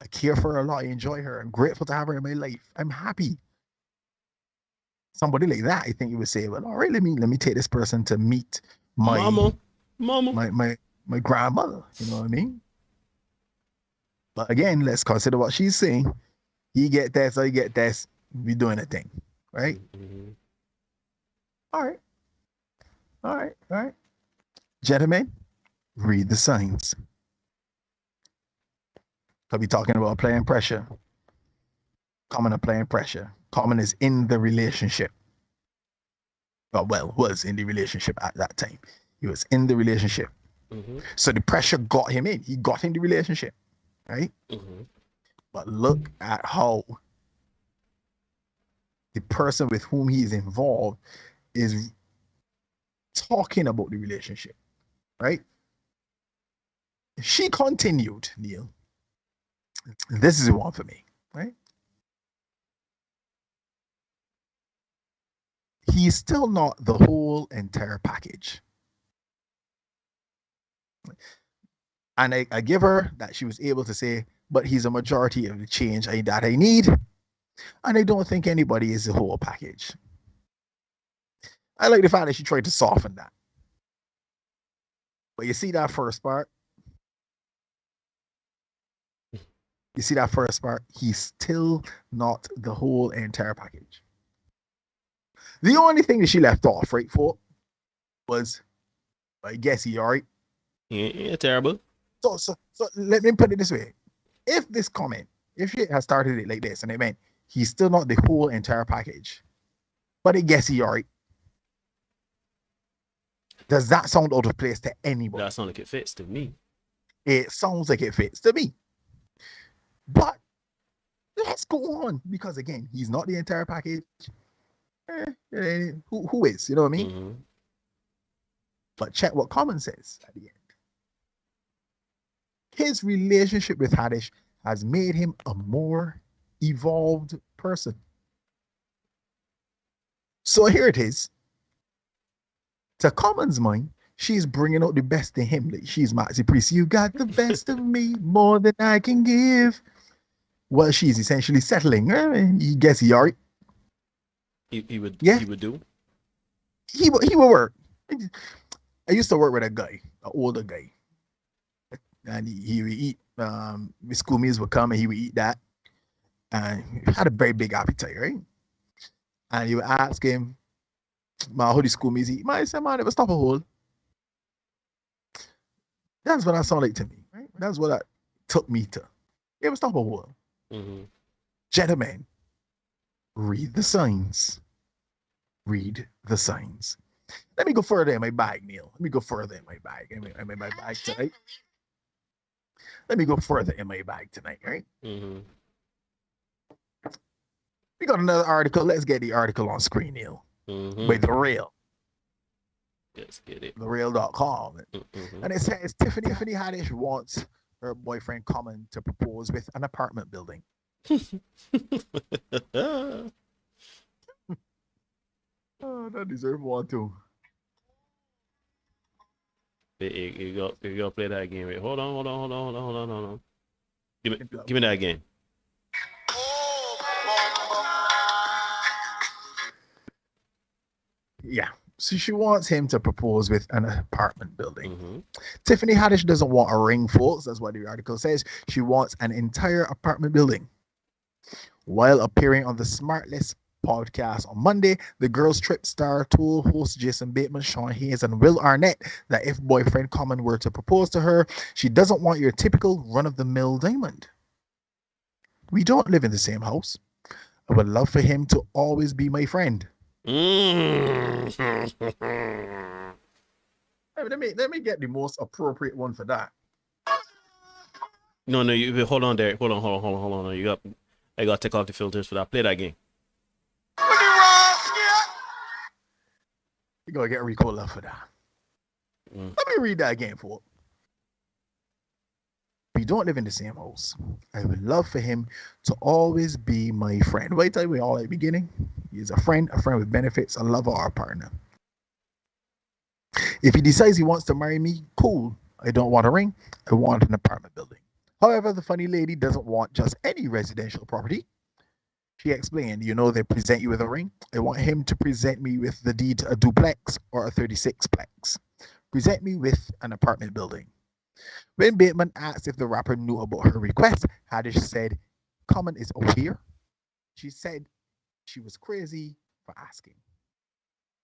I care for her a lot. I enjoy her. I'm grateful to have her in my life. I'm happy. Somebody like that, I think you would say, well, all right, let me take this person to meet my mama, my grandmother. You know what I mean? But again, let's consider what she's saying. He get this, I get this. We doing a thing, right? All right. Gentlemen, read the signs. I'll be talking about applying pressure. Common applying pressure. Common is in the relationship. Well, was in the relationship at that time. He was in the relationship. So the pressure got him in. He got in the relationship, right? But look at how the person with whom he is involved is talking about the relationship, right? She continued, Neil. This is the one for me, right? He's still not the whole entire package. And I give her that she was able to say, but he's a majority of the change that I need. And I don't think anybody is the whole package. I like the fact that she tried to soften that. But you see that first part? He's still not the whole entire package. The only thing that she left off, right, for was, I guess he all right. Yeah, terrible. So let me put it this way. If this comment, if she has started it like this, and it meant he's still not the whole entire package, but I guess he all right. Does that sound out of place to anybody? That sounds like it fits to me. It sounds like it fits to me. But let's go on, because again, he's not the entire package. Who is? You know what I mean? But check what Common says at the end. His relationship with Haddish has made him a more evolved person. So here it is. To Common's mind, she's bringing out the best in him. Like, she's Maxi Priest. You got the best of me, more than I can give. Well, she's essentially settling. He guess he all right. He would do. He would work. I used to work with a guy, an older guy. And he would eat, school meals would come and he would eat that. And he had a very big appetite, right? And you would ask him, man, how the school meals eat? Man, I said, man, it would stop a hole. That's what that sounded like to me, right? That's what that took me to. It would stop a hole. Gentlemen, read the signs. Read the signs. Let me go further in my bag, Neil. Let me go further in my bag. I'm in my bag tonight. Let me go further in my bag tonight, right? We got another article. Let's get the article on screen, Neil. With The Real. Let's get it. TheReal.com. And it says Tiffany Haddish wants her boyfriend Common to propose with an apartment building. Oh, that deserves one too. You go play that again. Wait, hold on. Give me that again. Yeah. So she wants him to propose with an apartment building. Tiffany Haddish doesn't want a ring, folks. That's what the article says. She wants an entire apartment building. While appearing on the Smartless podcast on Monday, the Girls Trip star told host Jason Bateman, Sean Hayes, and Will Arnett that if boyfriend Common were to propose to her, she doesn't want your typical run-of-the-mill diamond. We don't live in the same house. I would love for him to always be my friend. Let me get the most appropriate one for that. No, you hold on, Derek. Hold on. I got to take off the filters for that. Play that game. You gotta get Rico love for that. Let me read that again, folks. We don't live in the same house. I would love for him to always be my friend. Wait till we all at the beginning. He's a friend with benefits, a lover, or a partner. If he decides he wants to marry me, cool. I don't want a ring. I want an apartment building. However, the funny lady doesn't want just any residential property. She explained, they present you with a ring. I want him to present me with the deed to a duplex or a 36-plex. Present me with an apartment building. When Bateman asked if the rapper knew about her request, Haddish said, Common is aware. She said she was crazy for asking.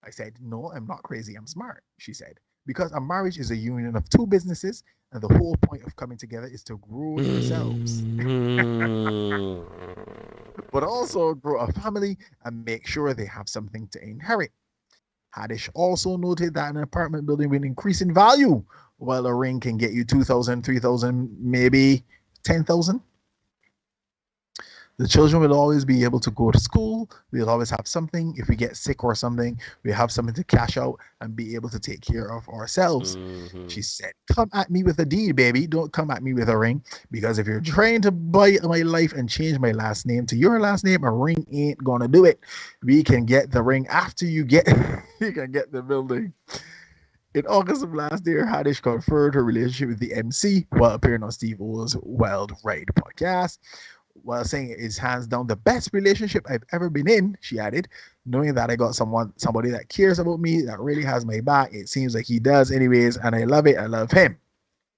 I said, no, I'm not crazy, I'm smart, she said. Because a marriage is a union of two businesses, and the whole point of coming together is to grow themselves. But also grow a family and make sure they have something to inherit. Haddish also noted that an apartment building will increase in value, while a ring can get you 2,000, 3,000, maybe 10,000. The children will always be able to go to school. We'll always have something. If we get sick or something, we have something to cash out and be able to take care of ourselves. She said, come at me with a deed, baby. Don't come at me with a ring. Because if you're trying to buy my life and change my last name to your last name, a ring ain't gonna do it. We can get the ring after you can get the building. In August of last year, Haddish confirmed her relationship with the MC while appearing on Steve O's Wild Ride podcast. While saying it is hands down the best relationship I've ever been in, she added, knowing that I got somebody that cares about me, that really has my back. It seems like he does anyways, and I love it. I love him.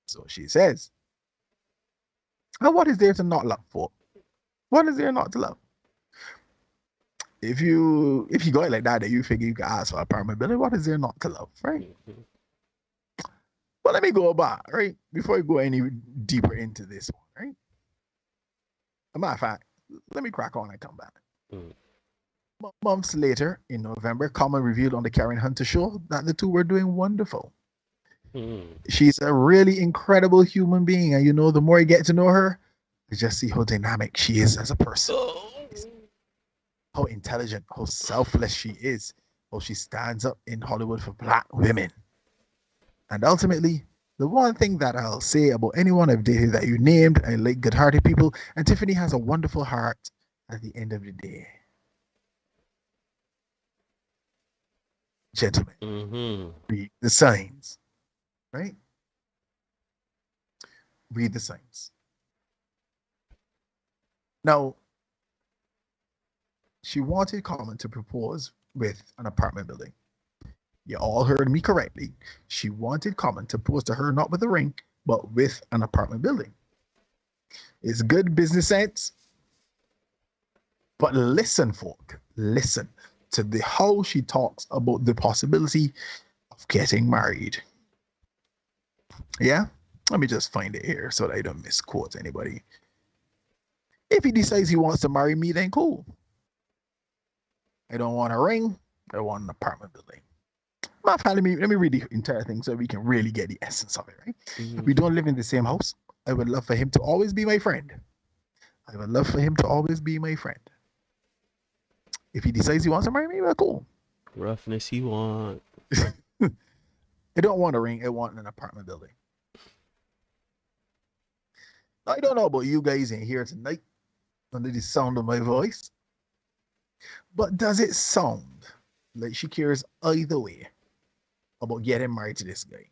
So she says. And what is there to not love for? What is there not to love? If you go it like that you figure you can ask for an apartment building, what is there not to love, right? Well, let me go back, right? Before I go any deeper into this one, right? As a matter of fact, let me crack on and come back. Months later, in November, Common revealed on the Karen Hunter show that the two were doing wonderful. She's a really incredible human being, and the more you get to know her, you just see how dynamic she is as a person. How intelligent, how selfless she is, how she stands up in Hollywood for Black women. And ultimately, the one thing that I'll say about anyone I've dated that you named, I like good-hearted people, and Tiffany has a wonderful heart at the end of the day. Gentlemen, read the signs, right? Read the signs. Now, she wanted Common to propose with an apartment building. You all heard me correctly. She wanted Common to propose to her not with a ring, but with an apartment building. It's good business sense. But listen, folk, listen to how she talks about the possibility of getting married. Yeah? Let me just find it here so that I don't misquote anybody. If he decides he wants to marry me, then cool. I don't want a ring. I want an apartment building. Let me read the entire thing so we can really get the essence of it, right? We don't live in the same house. I would love for him to always be my friend. I would love for him to always be my friend. If he decides he wants to marry me, well, cool. Roughness he want. I don't want a ring. I want an apartment building. I don't know about you guys in here tonight under the sound of my voice, but does it sound like she cares either way about getting married to this guy?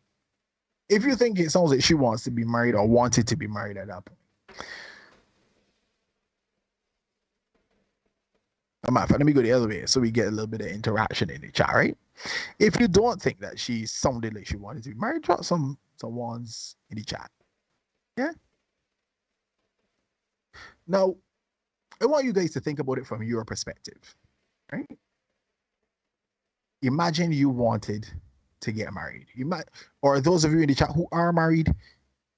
If you think it sounds like she wants to be married or wanted to be married at that point, Let me go the other way so we get a little bit of interaction in the chat, right? If you don't think that she sounded like she wanted to be married, drop some ones in the chat. Yeah. Now, I want you guys to think about it from your perspective, right? Imagine you wanted to get married. Or those of you in the chat who are married,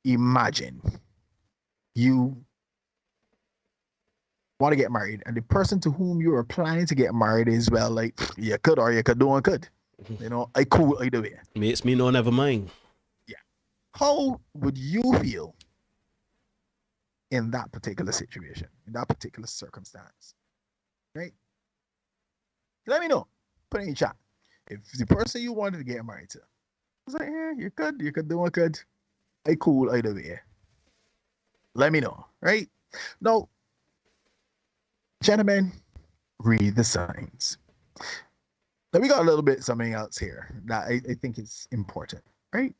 imagine you want to get married, and the person to whom you are planning to get married is, well, like, you could or you could do and could. You know, I cool either way. Makes me no never mind. Yeah. How would you feel in that particular situation, in that particular circumstance? Right? Let me know. Put it in chat. If the person you wanted to get married to was like, yeah, you could do and could. I cool either way. Let me know, right? Now, gentlemen, read the signs. Now we got a little bit something else here that I think is important, right?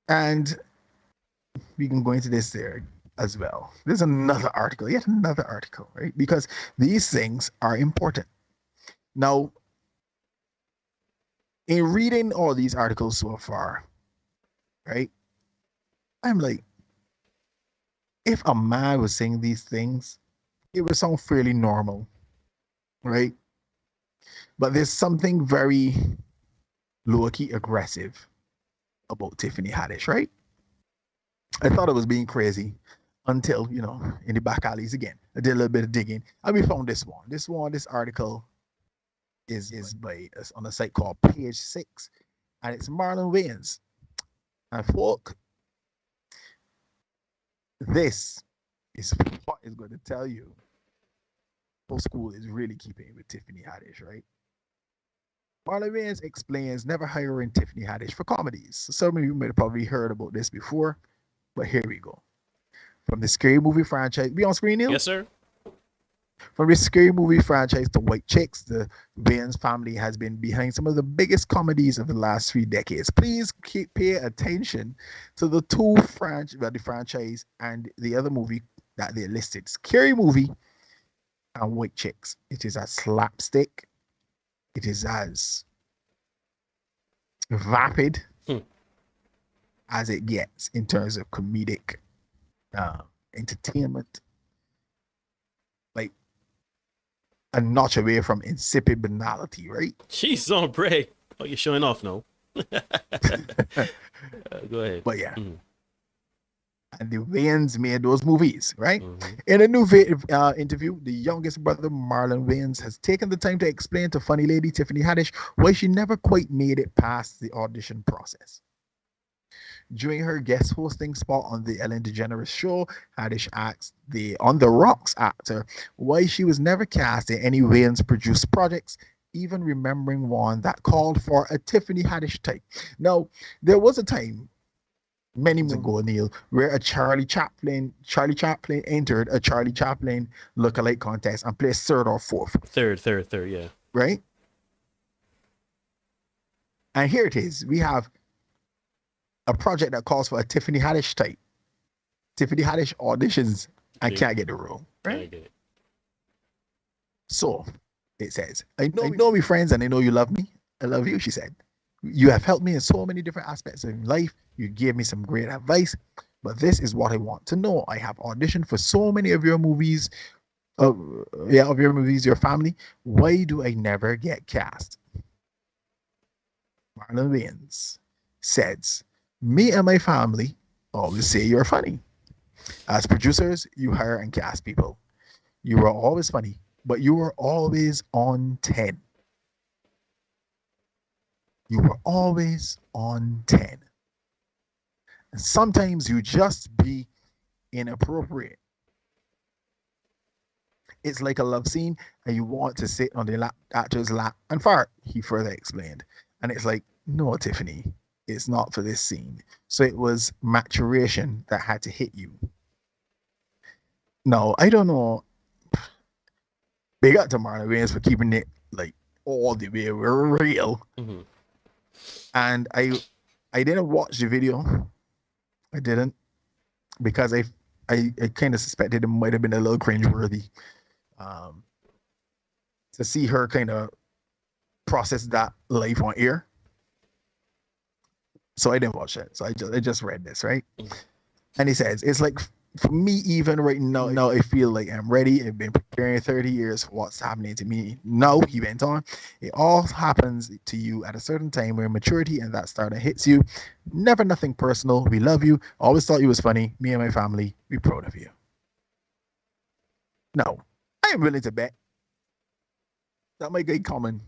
And we can go into this there as well. There's another article, yet another article, right? Because these things are important. Now, in reading all these articles so far, right? I'm like, if a man was saying these things, it would sound fairly normal, right? But there's something very low-key aggressive about Tiffany Haddish, right? I thought I was being crazy until, you know, in the back alleys again. I did a little bit of digging and we found this one. This article is by on a site called Page 6, and it's Marlon Wayans. And folk, this is what is going to tell you how school is really keeping with Tiffany Haddish, right? Marlon Wayans explains never hiring Tiffany Haddish for comedies. So some of you might have probably heard about this before, but here we go. From the Scary Movie franchise, we on screen, Neil? Yes, sir. From the Scary Movie franchise to White Chicks, the Wayans family has been behind some of the biggest comedies of the last 3 decades. Please pay attention to the two the franchise and the other movie that they listed: Scary Movie and White Chicks. It is as slapstick. It is as vapid as it gets in terms of comedic entertainment. Like a notch away from insipid banality, right? Jeez, on break. Oh, you're showing off now. Go ahead. But yeah. And the Wayans made those movies, right? In a new interview, the youngest brother, Marlon Wayans, has taken the time to explain to funny lady Tiffany Haddish why she never quite made it past the audition process. During her guest hosting spot on the Ellen DeGeneres show, Haddish asked the On the Rocks actor why she was never cast in any Wayans-produced projects, even remembering one that called for a Tiffany Haddish type. Now, there was a time many months ago, Neil, where a Charlie Chaplin entered a Charlie Chaplin lookalike contest and placed third or fourth. Third, yeah. Right? And here it is. We have a project that calls for a Tiffany Haddish type. Tiffany Haddish auditions and can't get the role. Right? I get it. So, it says, I know we friends and I know you love me. I love you, she said. You have helped me in so many different aspects of life. You gave me some great advice, but this is what I want to know. I have auditioned for so many of your movies, your family. Why do I never get cast? Marlon Wayans says, me and my family always say you're funny. As producers, you hire and cast people. You are always funny, but you are always on 10. You were always on 10. And sometimes you just be inappropriate. It's like a love scene and you want to sit on the actor's lap and fart, he further explained. And it's like, no, Tiffany, it's not for this scene. So it was maturation that had to hit you. No, I don't know. Big up to Marlon Wayans for keeping it like all the way real. And I didn't watch the video. I didn't, because I kind of suspected it might have been a little cringeworthy. to see her kind of process that life on air. So I didn't watch it. So I just read this, right? And he says, it's like for me, even right now, I feel like I'm ready. I've been preparing 30 years for what's happening to me. No, he went on. It all happens to you at a certain time where maturity and that starting hits you. Never nothing personal. We love you. Always thought you was funny. Me and my family, we're proud of you. No, I am willing to bet that my guy Common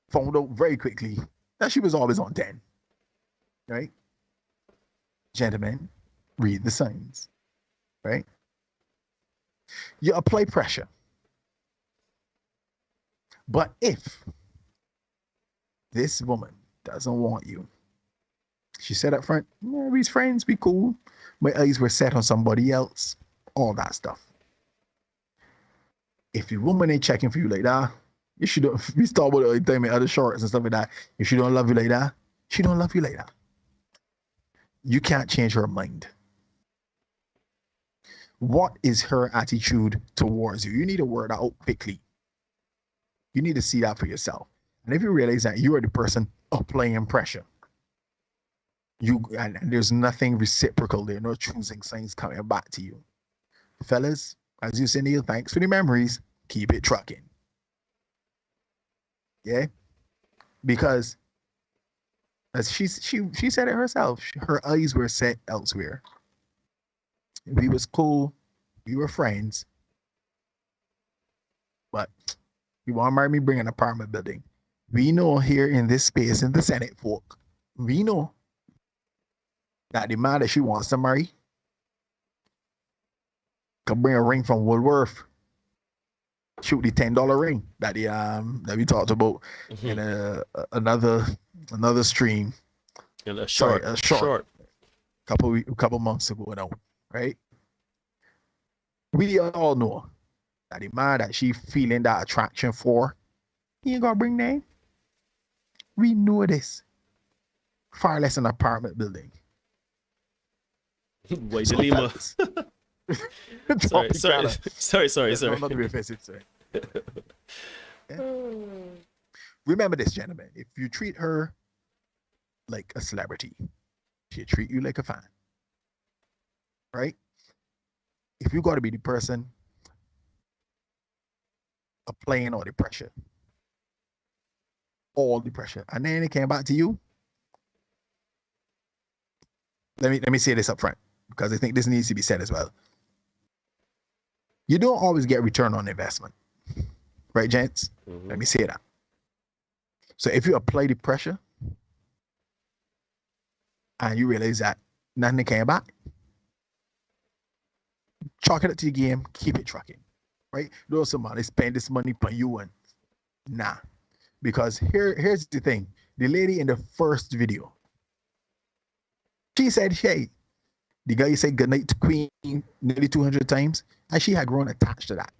found out very quickly that she was always on 10. Right? Gentlemen, read the signs. Right? You apply pressure. But if this woman doesn't want you, she said up front, yeah, we're friends, we cool. My eyes were set on somebody else. All that stuff. If your woman ain't checking for you like that, you should we start with like time other shorts and stuff like that. If she don't love you like that, she don't love you like that. You can't change her mind. What is her attitude towards you? You need to word out quickly. You need to see that for yourself. And if you realize that you are the person applying pressure, and there's nothing reciprocal there, no choosing signs coming back to you. Fellas, as you say, Neil, thanks for the memories. Keep it trucking. Yeah? Because as she said it herself, her eyes were set elsewhere. We was cool, we were friends, but you want to marry me, bring an apartment building. We know here in this space, in the Senate folk, we know that the man that she wants to marry can bring a ring from Woolworth. Shoot the $10 ring that we talked about in another stream. In a short. Couple months ago now, right? We all know that the man that she feeling that attraction for, he ain't gonna bring name. We know this. Far less an apartment building. Wait, so Lima. Sorry. I'm not to be offensive, sorry. Yeah. Remember this, gentlemen. If you treat her like a celebrity, she'll treat you like a fan. Right? If you got to be the person applying all the pressure, and then it came back to you, let me say this up front, because I think this needs to be said as well. You don't always get return on investment. Right, gents? Mm-hmm. Let me say that. So if you apply the pressure and you realize that nothing came back, chalk it up to your game, keep it trucking. Right? Don't somebody spend this money for you and nah. Because here's the thing. The lady in the first video, she said, hey, the guy said goodnight to Queen nearly 200 times, and she had grown attached to that.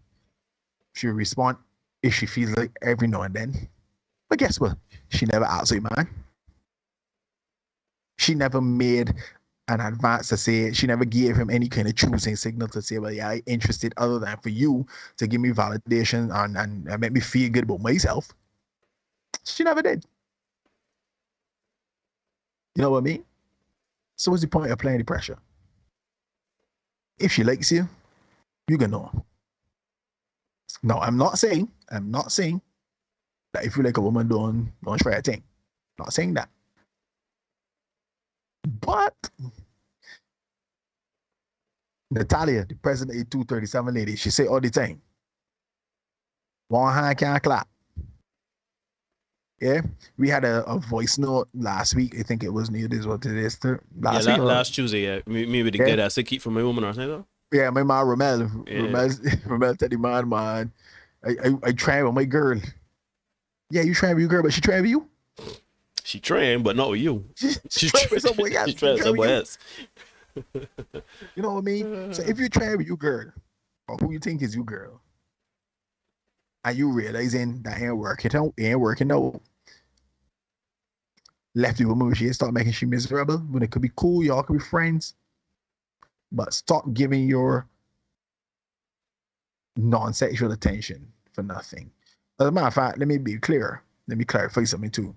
She would respond if she feels like every now and then. But guess what? She never asked you, man. She never made an advance to say it. She never gave him any kind of choosing signal to say, well, yeah, I'm interested other than for you to give me validation and make me feel good about myself. She never did. You know what I mean? So what's the point of applying the pressure? If she likes you, you can know. No, I'm not saying that if you like a woman, don't try a thing. Not saying that. But Natalia, the president of 237 lady, she say all the time, one hand can't clap. Yeah, we had a voice note last week. I think it was near this what it is. Last Tuesday. Yeah, maybe the guy that's a keep from my woman or something. Yeah, my man Romel said the man, I train with my girl. Yeah, you train with your girl, but she train with you. She trained, but not with you. She trained with somebody else. She trained with somebody else. You know what I mean? So if you train with your girl, or who you think is your girl, and you realizing that ain't working out, left the woman, she start making she miserable when it could be cool, y'all could be friends, but stop giving your non-sexual attention for nothing. As a matter of fact, let me be clear. Let me clarify something too.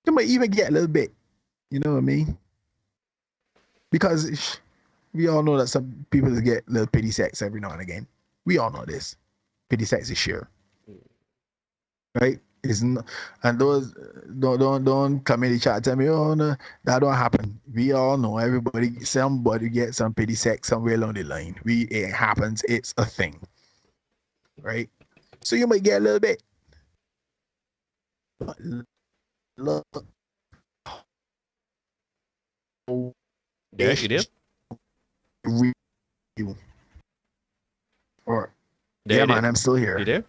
You might even get a little bit, you know what I mean? Because we all know that some people get a little pity sex every now and again. We all know this. Pity sex is sheer. Right? It's not, and those don't come in the chat and tell me, oh no, that don't happen. We all know somebody gets some pity sex somewhere along the line. It happens, it's a thing. Right? So you might get a little bit. But look. Yeah, you did. Or there, yeah, man, I'm still here. You there?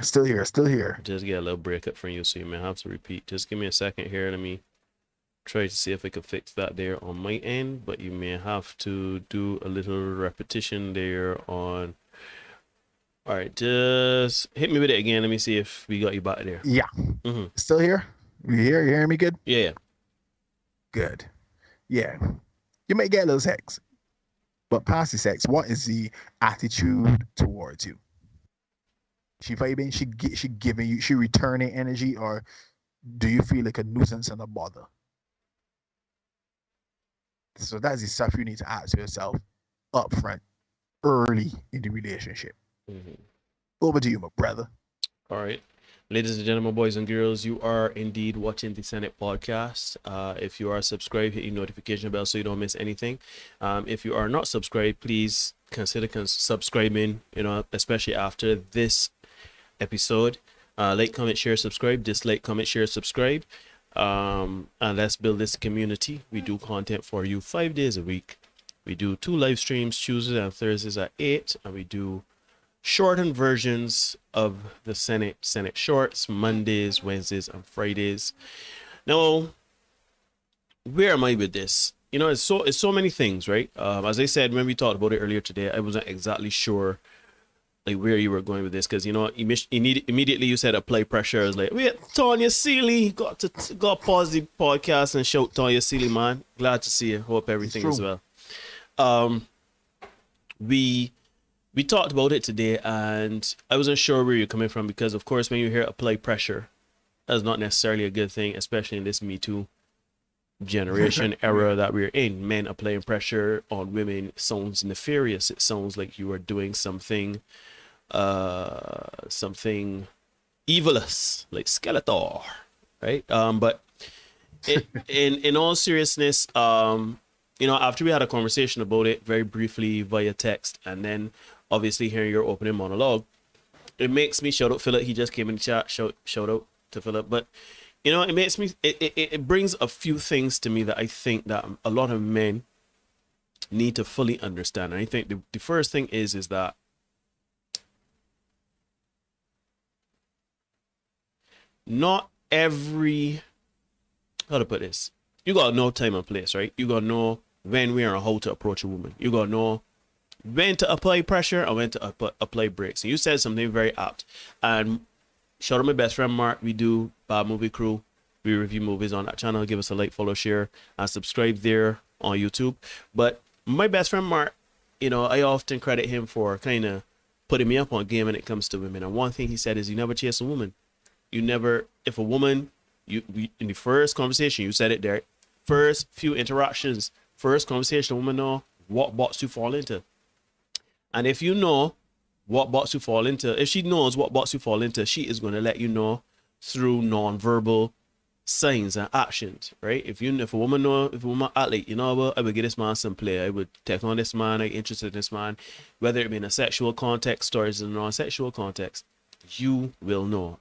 Still here. Just get a little breakup from you, so you may have to repeat. Just give me a second here. Let me try to see if I can fix that there on my end, but you may have to do a little repetition there on. All right, just hit me with it again. Let me see if we got you back there. Yeah. Still here? You hearing me good? Yeah. Good. Yeah. You may get a little sex, but past the sex, what is the attitude towards you? She vibing, she giving you, she returning energy, or do you feel like a nuisance and a bother? So that's the stuff you need to ask yourself up front, early in the relationship. Over to you, my brother. All right. Ladies and gentlemen, boys and girls, you are indeed watching the Senate podcast. If you are subscribed, hit your notification bell so you don't miss anything. If you are not subscribed, please consider subscribing, especially after this episode. Like, comment, share, subscribe. Dislike, comment, share, subscribe. And let's build this community. We do content for you 5 days a week. We do 2 live streams, Tuesdays and Thursdays at 8, and we do shortened versions of the Senate shorts, Mondays, Wednesdays, and Fridays. Now, where am I with this? It's so many things, right? As I said when we talked about it earlier today, I wasn't exactly sure like where you were going with this, because immediately you said apply pressure. I was like, wait, Tanya Seeley, got to pause the podcast and shout Tanya Seeley, man. Glad to see you. Hope everything is well. We talked about it today, and I wasn't sure where you're coming from, because of course when you hear apply pressure, that's not necessarily a good thing, especially in this Me Too generation era that we're in. Men applying pressure on women sounds nefarious. It sounds like you are doing something evilous, like Skeletor, right? But in all seriousness, after we had a conversation about it very briefly via text, and then obviously hearing your opening monologue, it makes me shout out Philip. He just came in the chat. Shout out to Philip. But it makes me, it brings a few things to me that I think that a lot of men need to fully understand. And I think the first thing is that not every, how to put this, you gotta know time and place, right? You gotta know when, where, and how to approach a woman. You gotta know when to apply pressure and when to apply brakes. And you said something very apt. And shout out my best friend Mark. We do Bad Movie Crew. We review movies on that channel. Give us a like, follow, share, and subscribe there on YouTube. But my best friend Mark, I often credit him for kind of putting me up on game when it comes to women. And one thing he said is, you never chase a woman. You never, if a woman, in the first conversation, you said it there, first few interactions, first conversation, a woman know what box you fall into. And if you know what box you fall into, if she knows what box you fall into, she is going to let you know through non-verbal signs and actions, right? If a woman act like, I would get this man some play, I would take on this man, I'm interested in this man, whether it be in a sexual context or in a non-sexual context, you will know.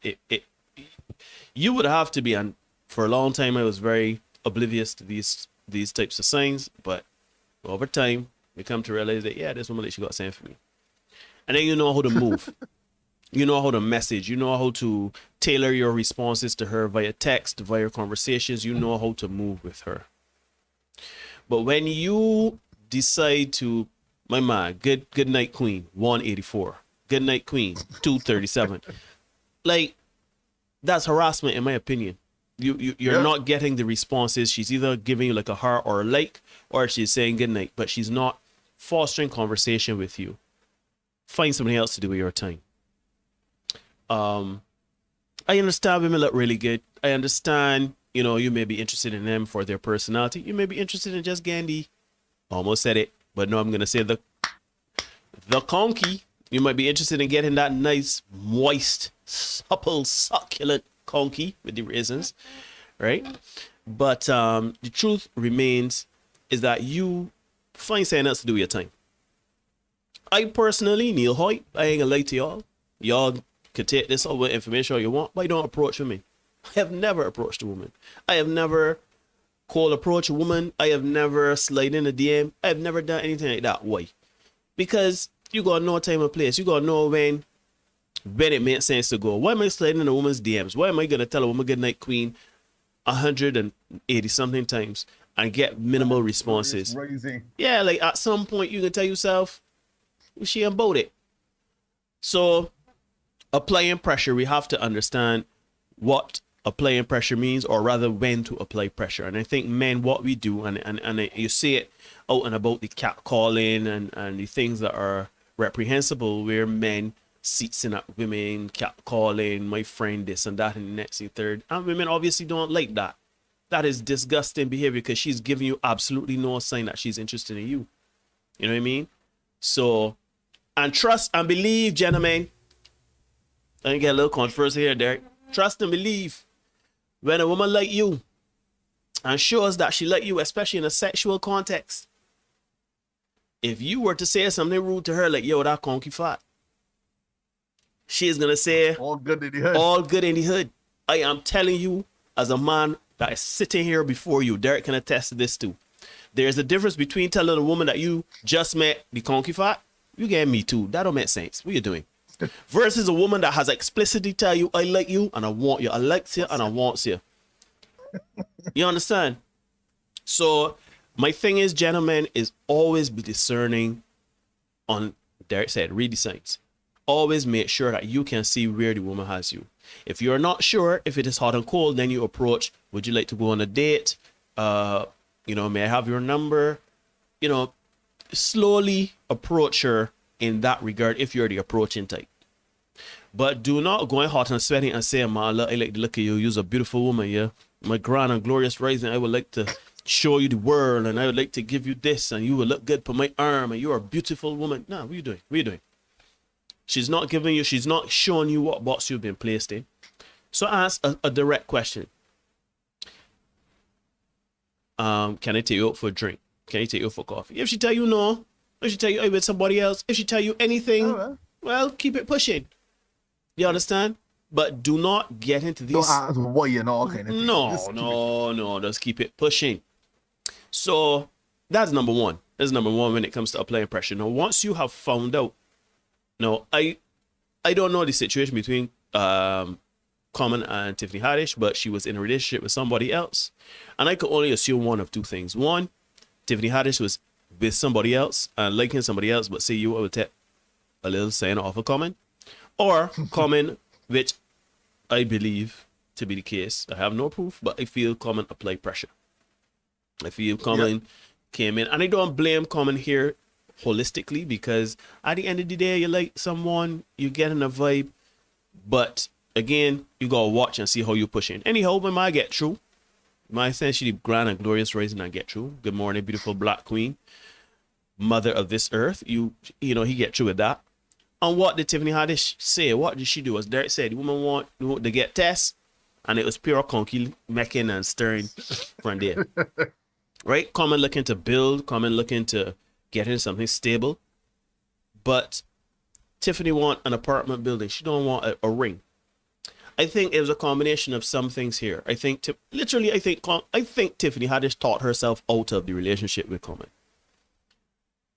You would have to be, and for a long time I was very oblivious to these types of signs, but over time you come to realize that, yeah, this woman, she got something for me. And then you know how to move. You know how to message. You know how to tailor your responses to her via text, via conversations. You know how to move with her. But when you decide to, my man, good night queen, 184. Good night queen, 237. Like, that's harassment in my opinion. You're not getting the responses. She's either giving you like a heart or a like, or she's saying good night, but she's not fostering conversation with you. find something else to do with your time. I understand women look really good. I understand, you know, you may be interested in them for their personality. You may be interested in just Gandhi. Almost said it, but no, I'm gonna say the conky. You might be interested in getting that nice, moist, supple, succulent conky with the raisins, right? But the truth remains is that you find something else to do with your time. I personally, Neil Hoyt, I ain't gonna lie to y'all. Y'all could take this over information all you want, but you don't approach women. I have never approached a woman. I have never cold approach a woman. I have never slid in a DM. I have never done anything like that. Why? Because you gotta know time and place. You gotta know when it makes sense to go. Why am I sliding in a woman's DMs? Why am I gonna tell a woman good night queen 180 something times and get minimal responses? Yeah, like at some point you can tell yourself, she about it. So applying pressure, we have to understand what applying pressure means, or rather when to apply pressure. And I think men, what we do, and you see it out and about, the catcalling and the things that are reprehensible, where men seating at women, catcalling, my friend this and that and the next and third. And women obviously don't like that. That is disgusting behavior, because she's giving you absolutely no sign that she's interested in you. You know what I mean? So, and trust and believe, gentlemen. I get a little controversy here, Derek. Trust and believe. When a woman like you and shows that she like you, especially in a sexual context, if you were to say something rude to her like, yo, that conky fat, she is going to say, all good in the hood. All good in the hood. I am telling you, as a man that is sitting here before you, Derek can attest to this too. There's a difference between telling a woman that you just met the conky fat, you get me too. That don't make sense. What you doing? Versus a woman that has explicitly tell you, I like you and I want you. I like you and I want you. You understand? So my thing is, gentlemen, is always be discerning on, Derek said, read the signs. Always make sure that you can see where the woman has you. If you're not sure if it is hot and cold, then you approach, would you like to go on a date? You know, may I have your number? You know, slowly approach her in that regard if you're the approaching type. But do not go in hot and sweating and say, man, look, I like the look of you. You're a beautiful woman, yeah. My grand and glorious rising, I would like to show you the world, and I would like to give you this, and you will look good for my arm, and you're a beautiful woman. Nah, what are you doing? What are you doing? She's not giving you, she's not showing you what box you've been placed in. So ask a direct question. Can I take you out for a drink? Can I take you out for coffee? If she tell you no, if she tell you I'm with somebody else, if she tell you anything, well, keep it pushing. You understand? But do not get into these. Don't ask why and all kind of thing. No, just keep it pushing. So that's number one. That's number one when it comes to applying pressure. Now, once you have found out, now I don't know the situation between Common and Tiffany Haddish, but she was in a relationship with somebody else, and I could only assume one of two things. One, Tiffany Haddish was with somebody else and liking somebody else, but say you would take a little sign off of Common, or Common, which I believe to be the case. I have no proof, but I feel Common applied pressure. I feel Common came in, and I don't blame Common here holistically, because at the end of the day, you like someone, you get in a vibe, but again, you gotta watch and see how you push in. Anyhow, when I get through, my essentially grand and glorious rising, I get through. Good morning, beautiful black queen, mother of this earth. You know, he get through with that. And what did Tiffany Haddish say? What did she do? As Derek said, the woman want to get tests, and it was pure conky making and stirring from there. Right? Common looking to build, Common looking to get into something stable. But Tiffany want an apartment building. She don't want a ring. I think it was a combination of some things here. I think Tiffany Haddish thought herself out of the relationship with Common.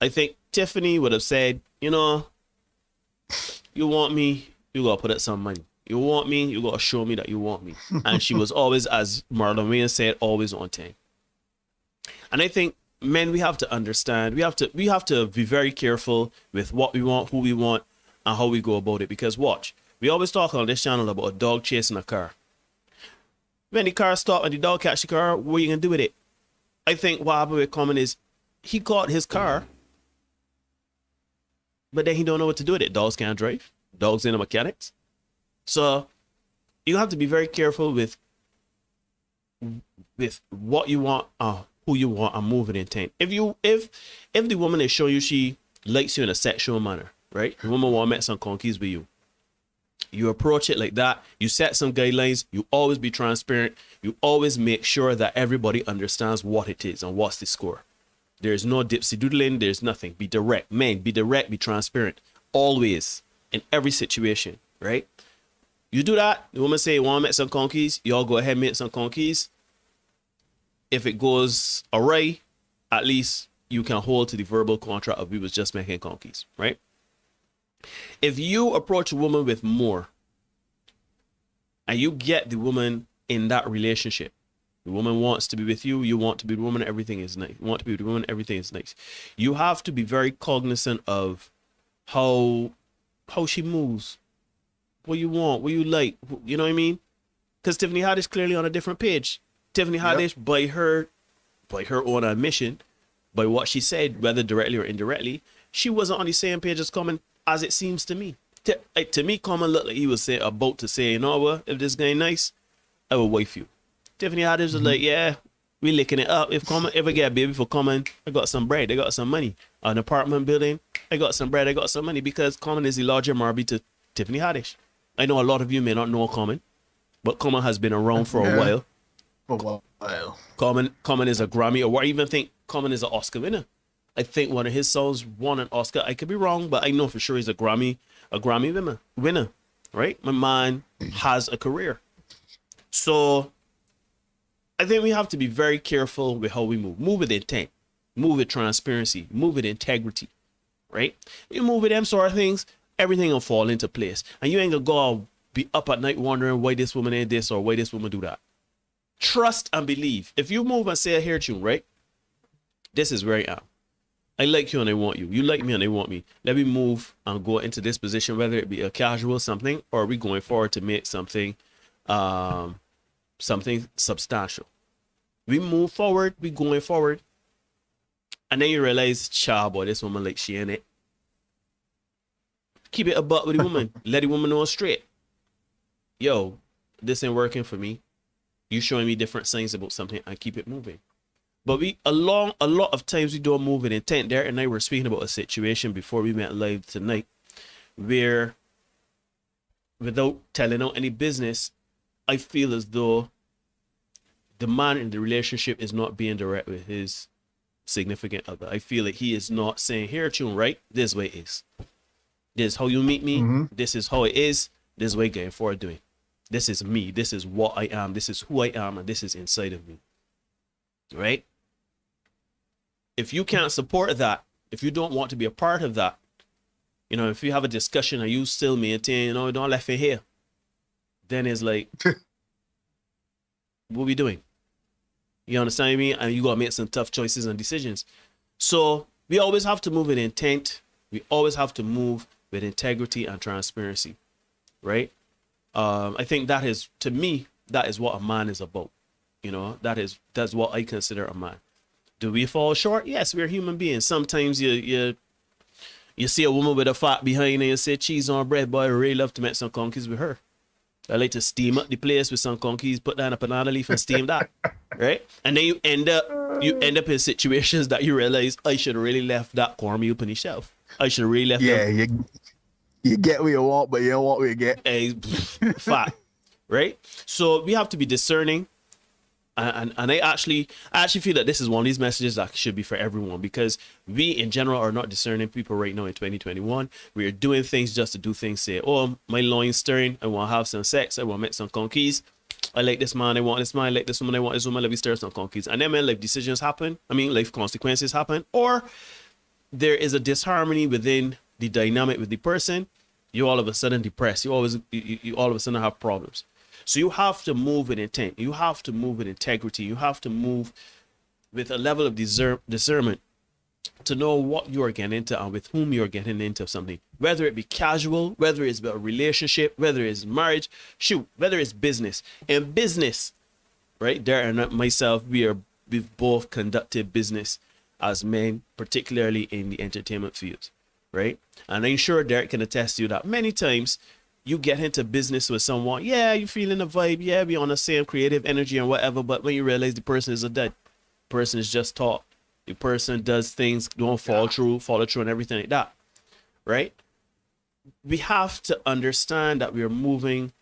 I think Tiffany would have said, you know, you want me, you gotta put up some money. You want me, you gotta show me that you want me. And she was always, as Marlon Wayne said, always on time. And I think men, we have to understand, we have to be very careful with what we want, who we want, and how we go about it. Because watch, we always talk on this channel about a dog chasing a car. When the car stops and the dog catch the car, what are you gonna do with it? I think what happened with Common is he caught his car but then he don't know what to do with it. Dogs can't drive. Dogs ain't mechanics. So you have to be very careful with what you want, who you want, and moving intent. If the woman is showing you she likes you in a sexual manner, right? The woman want to make some conquests with you. You approach it like that. You set some guidelines. You always be transparent. You always make sure that everybody understands what it is and what's the score. There's no dipsy doodling. There's nothing. Be direct. Man, be direct. Be transparent. Always. In every situation, right? You do that. The woman say, want to make some conquests. Y'all go ahead and make some conquests. If it goes awry, at least you can hold to the verbal contract of we was just making conquests, right? If you approach a woman with more and you get the woman in that relationship, the woman wants to be with you, you want to be the woman, everything is nice. You want to be with the woman, everything is nice. You have to be very cognizant of how she moves, what you want, what you like, you know what I mean? Because Tiffany Haddish clearly on a different page. Tiffany Haddish, by her own admission, by what she said, whether directly or indirectly, she wasn't on the same page as Common, as it seems to me. To me, Common looked like he was about to say, you know what, if this guy nice, I will wife you. Tiffany Haddish was like, yeah, we licking it up. If I get a baby for Common, I got some bread, I got some money. An apartment building, I got some bread, I got some money, because Common is the larger Marby to Tiffany Haddish. I know a lot of you may not know Common, but Common has been around for a while. Common is a Grammy, or I even think Common is an Oscar winner. I think one of his songs won an Oscar. I could be wrong, but I know for sure he's a Grammy winner, right? My man has a career. So I think we have to be very careful with how we move. Move with intent, move with transparency, move with integrity, right? You move with them sort of things, everything will fall into place. And you ain't gonna go be up at night wondering why this woman ain't this or why this woman do that. Trust and believe. If you move and say a hair tune, right? This is where I am. I like you and I want you. You like me and I want me. Let me move and go into this position, whether it be a casual something or are we going forward to make something something substantial. We move forward, we going forward. And then you realize, child, boy, this woman like she in it. Keep it a butt with the woman. Let the woman know straight. Yo, this ain't working for me. You showing me different signs about something, and keep it moving. But a lot of times we don't move with intent. Derek and I were speaking about a situation before we went live tonight where, without telling out any business, I feel as though the man in the relationship is not being direct with his significant other. I feel like he is not saying, here, tune, right? This way is. This is how you meet me. Mm-hmm. This is how it is. This way going forward doing. This is me. This is what I am. This is who I am. And this is inside of me. Right? If you can't support that, if you don't want to be a part of that, you know, if you have a discussion and you still maintain, you know, don't left it here, then it's like, what we doing? You understand what I mean? And you got to make some tough choices and decisions. So we always have to move with intent. We always have to move with integrity and transparency. Right? I think that is, to me, that is what a man is about. You know, that's what I consider a man. Do we fall short? Yes, we're human beings. Sometimes you see a woman with a fat behind and you say cheese on bread, boy, I really love to make some conkeys with her. I like to steam up the place with some conkeys, put down a banana leaf and steam that. Right? And then you end up in situations that you realize I should have really left that cornmeal on the shelf. I should have really left them. You get what you want, but you don't want what you get. Fat. Right? So we have to be discerning. And I actually feel that this is one of these messages that should be for everyone, because we in general are not discerning people right now in 2021. We are doing things just to do things. Say, oh, my loin's stirring. I want to have some sex. I want to make some conkeys. I like this man. I want this man. I like this woman. I want this woman. Let me stir some conkeys. And then when life decisions happen, life consequences happen, or there is a disharmony within the dynamic with the person, you all of a sudden depressed. You all of a sudden have problems. So you have to move with intent. You have to move with integrity. You have to move with a level of discernment to know what you are getting into and with whom you are getting into something. Whether it be casual, whether it's a relationship, whether it's marriage, whether it's business. In business, right, Darren and myself, we've both conducted business as men, particularly in the entertainment field. right? And I'm sure Derek can attest to you that many times you get into business with someone, yeah, you feeling the vibe, yeah, we on the same creative energy and whatever, but when you realize the person is a dud, the person is just taught, the person does things, don't follow through and everything like that, right? We have to understand that we're moving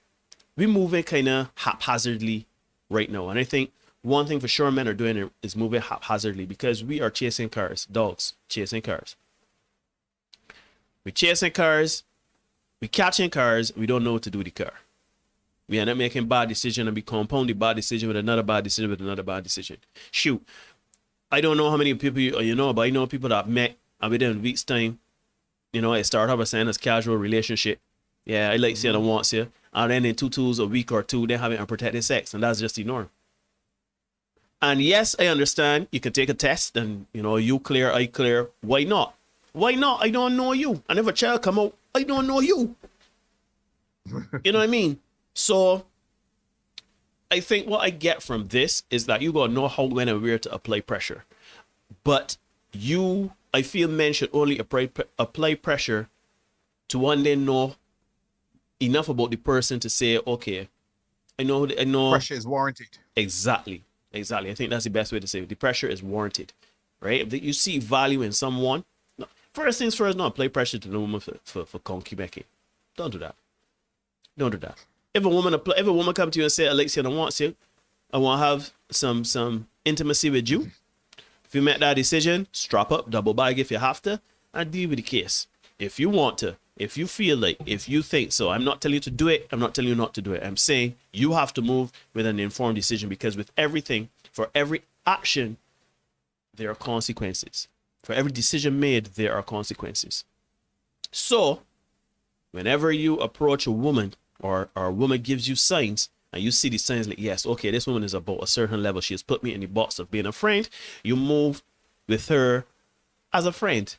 kind of haphazardly right now. And I think one thing for sure men are doing is moving haphazardly because we are chasing cars, dogs chasing cars. We're chasing cars, we catching cars, we don't know what to do with the car. We end up making bad decision and we compound the bad decision with another bad decision with another bad decision. Shoot, I don't know how many people you know, but I know people that I've met and within a week's time, you know, I start off as saying as casual relationship. Yeah, I like saying I want you. And then in 2 tools a week or two, they're having unprotected sex. And that's just the norm. And yes, I understand you can take a test and, you know, you clear, I clear. Why not? Why not? I don't know you. And if a child come out, I don't know you. You know what I mean? So I think what I get from this is that you gotta know how, when, and where to apply pressure. But I feel men should only apply pressure to one day know enough about the person to say, okay, I know. Pressure is warranted. Exactly. I think that's the best way to say it. The pressure is warranted, right? If you see value in someone, first things first, not apply pressure to the woman for concubine. Don't do that. If a woman come to you and say, Alexia, I want you, I want to have some intimacy with you. If you make that decision, strap up, double bag if you have to, and deal with the case. If you want to, if you feel like, if you think so, I'm not telling you to do it. I'm not telling you not to do it. I'm saying you have to move with an informed decision because with everything, for every action, there are consequences. For every decision made, there are consequences. So, whenever you approach a woman or a woman gives you signs and you see the signs like, yes, okay, this woman is about a certain level. She has put me in the box of being a friend. You move with her as a friend.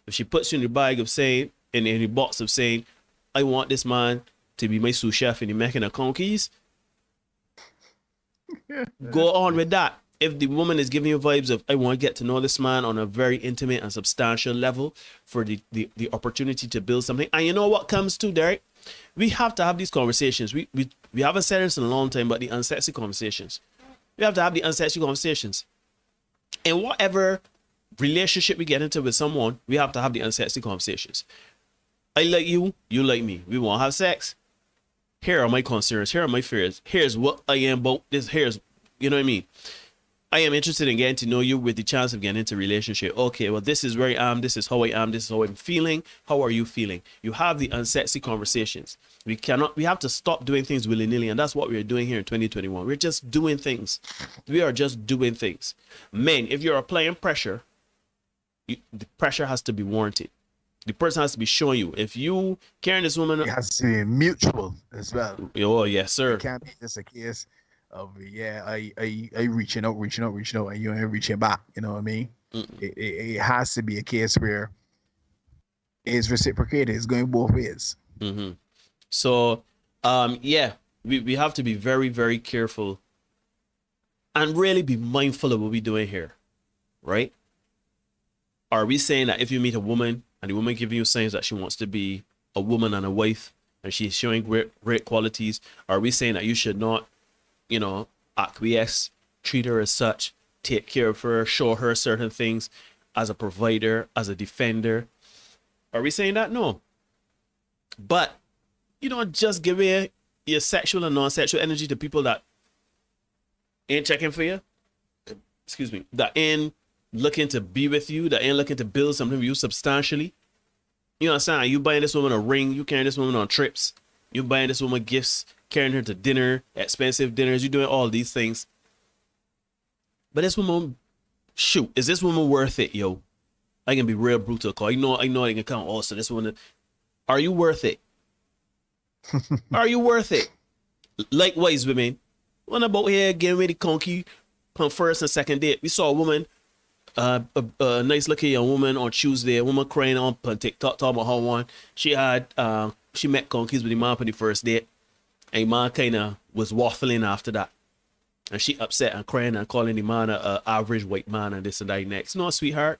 If she puts you in the bag of saying, in the box of saying, I want this man to be my sous chef and the making of conkeys, go on with that. If the woman is giving you vibes of, I want to get to know this man on a very intimate and substantial level for the opportunity to build something. And you know what comes to, Derek? We have to have these conversations. We haven't said this in a long time, but the unsexy conversations. We have to have the unsexy conversations. In whatever relationship we get into with someone, we have to have the unsexy conversations. I like you, you like me. We want to have sex. Here are my concerns. Here are my fears. Here's what I am about. Here's, you know what I mean? I am interested in getting to know you with the chance of getting into a relationship. Okay, well, this is where I am. This is how I am. This is how I'm feeling. How are you feeling? You have the unsexy conversations. We have to stop doing things willy-nilly. And that's what we're doing here in 2021. We're just doing things. We are just doing things. Men, if you're applying pressure, the pressure has to be warranted. The person has to be showing you. If you carrying this woman, it has to be mutual as well. Oh, yes, sir. It can't be just a case of, yeah, I reaching out, and you ain't reaching back. You know what I mean? It has to be a case where it's reciprocated. It's going both ways. Mm-hmm. So, yeah, we have to be very, very careful and really be mindful of what we're doing here, right? Are we saying that if you meet a woman and the woman giving you signs that she wants to be a woman and a wife and she's showing great qualities, are we saying that you should not, you know, acquiesce, treat her as such, take care of her, show her certain things as a provider, as a defender? Are we saying that? No. But you don't just give away your sexual and non-sexual energy to people that ain't checking for you. Excuse me. That ain't looking to be with you, that ain't looking to build something with you substantially. You understand? You buying this woman a ring, you carrying this woman on trips, you buying this woman gifts, carrying her to dinner, expensive dinners, you doing all these things. But this woman, shoot, is this woman worth it, yo? I can be real brutal, cause I know I can count also this woman. Are you worth it? Are you worth it? Likewise, women. What about here getting ready conky on first and second date? We saw a woman, a nice looking young woman on Tuesday, a woman crying on TikTok talking about how one she met conkies with the man for the first date, and the man kind of was waffling after that, and she upset and crying and calling the man a average white man and this and that next. No, sweetheart,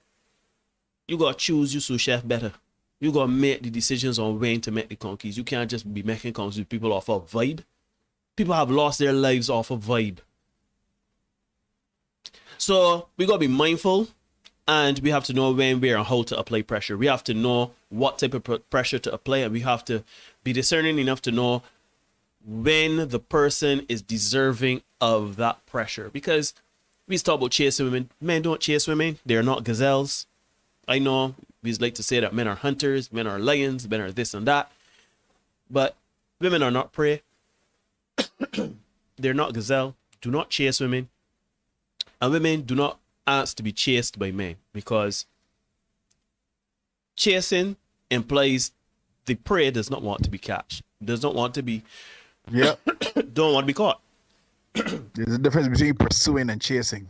you gotta choose your sous chef better. You gotta make the decisions on when to make the conquests. You can't just be making conquests with people off of vibe. People have lost their lives off of vibe. So we gotta be mindful, and we have to know when, where, and how to apply pressure. We have to know what type of pressure to apply, and we have to be discerning enough to know when the person is deserving of that pressure. Because we talk about chasing women. Men don't chase women. They're not gazelles. I know we like to say that men are hunters, men are lions, men are this and that. But women are not prey. They're not gazelle. Do not chase women. And women do not ask to be chased by men, because chasing implies the prey does not want to be catched. Does not want to be don't want to be caught. There's a difference between pursuing and chasing.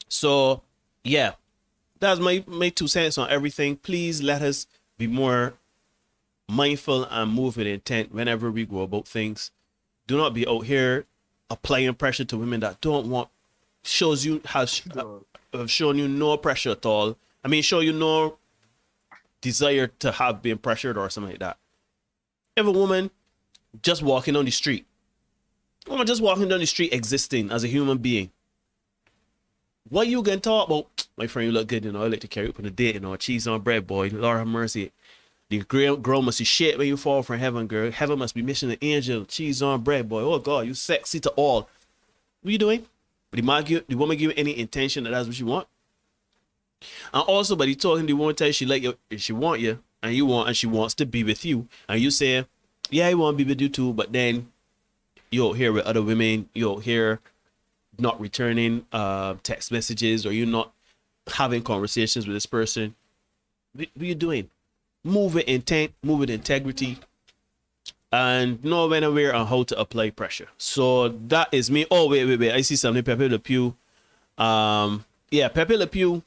So yeah, that's my 2 cents on everything. Please let us be more mindful and move with intent whenever we go about things. Do not be out here applying pressure to women that don't want. Shows you have shown you no pressure at all. I mean, show you no desire to have been pressured or something like that. If a woman just walking down the street, existing as a human being, what you gonna talk about? My friend, you look good, you know. I like to carry up on a date, you know. Cheese on bread, boy. Lord have mercy. The girl must be shit when you fall from heaven, girl. Heaven must be missing an angel. Cheese on bread, boy. Oh God, you sexy to all. What you doing? But the woman give you any intention that that's what you want? And also, by the talking, the woman tell you she like you, she want you, and you want, and she wants to be with you, and you say, yeah, I want to be with you too, but then you out here with other women, you out here not returning text messages, or you're not having conversations with this person. What are you doing? Move with intent, move with integrity, and know when and where and how to apply pressure. So that is me. Oh, wait. I see something. Pepe Le Pew. Yeah, Pepe Le Pew.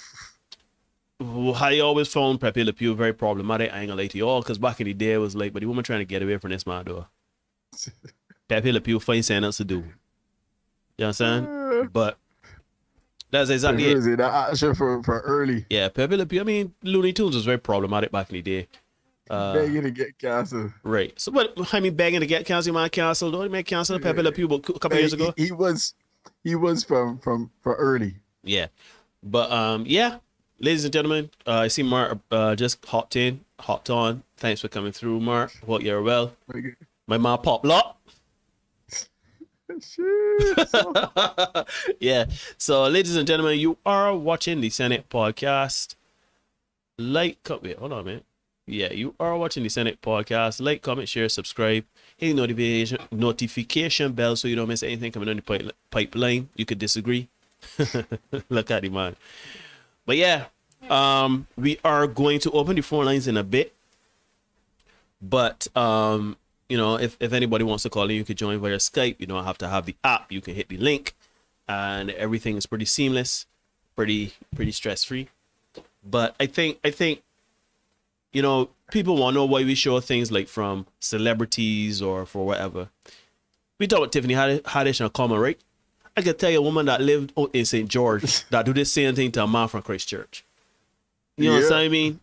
I always found Pepe Le Pew very problematic. I ain't gonna lie to you all, because back in the day it was like, but the woman trying to get away from this man though. Pepe Le Pew find something else to do. You understand? But that's exactly it. That action for early. Yeah, Pepe Le Pew. I mean, Looney Tunes was very problematic back in the day. Begging to get canceled. Right. So what? I mean, begging to get canceled. Man, canceled. Don't make cancel Pepe Le Pew a couple years ago. He was from early. Yeah, but yeah, ladies and gentlemen, I see Mark just hopped on. Thanks for coming through, Mark. Hope you're well. My mom pop lock. Yeah. So, ladies and gentlemen, you are watching the Senate podcast. Wait, hold on, man. Yeah, you are watching the Senate podcast. Like, comment, share, subscribe. Hit the notification bell so you don't miss anything coming on the pipeline. You could disagree. Look at the man. But yeah, we are going to open the phone lines in a bit. But you know, if anybody wants to call in, you could join via Skype. You don't have to have the app. You can hit the link, and everything is pretty seamless, pretty stress-free. But I think you know, people want to know why we show things like from celebrities or for whatever. We talk about Tiffany Haddish and Common, right? I can tell you a woman that lived out in St. George that do the same thing to a man from Christ Church. You know what I mean?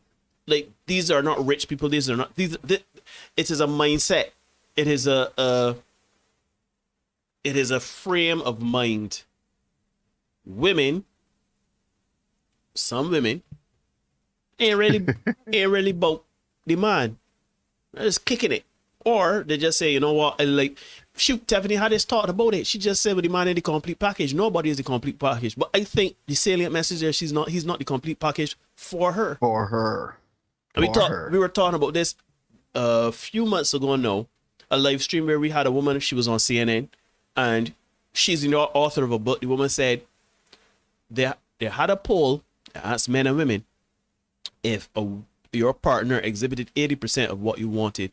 Like, these are not rich people. It is a mindset. It is a frame of mind. Some women ain't really about the man. They're just kicking it. Or they just say, you know what, like, shoot, Tiffany Haddish talked about it. She just said, with the man in the complete package. Nobody is the complete package. But I think the salient message there, he's not the complete package for her. And we were talking about this a few months ago now, a live stream where we had a woman, she was on CNN, and she's the author of a book. The woman said they had a poll that asked men and women, if your partner exhibited 80% of what you wanted,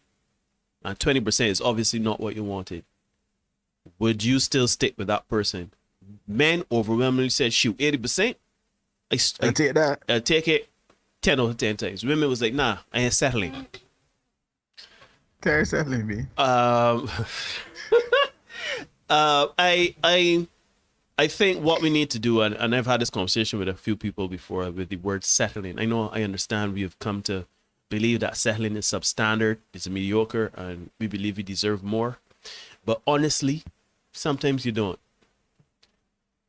and 20% is obviously not what you wanted, would you still stick with that person? Men overwhelmingly said, shoot, 80%. I take that. I take it 10 out of 10 times. Women was like, nah, I ain't settling. They're settling me. I I think what we need to do, and I've had this conversation with a few people before with the word settling. I understand we have come to believe that settling is substandard, it's mediocre, and we believe we deserve more. But honestly, sometimes you don't.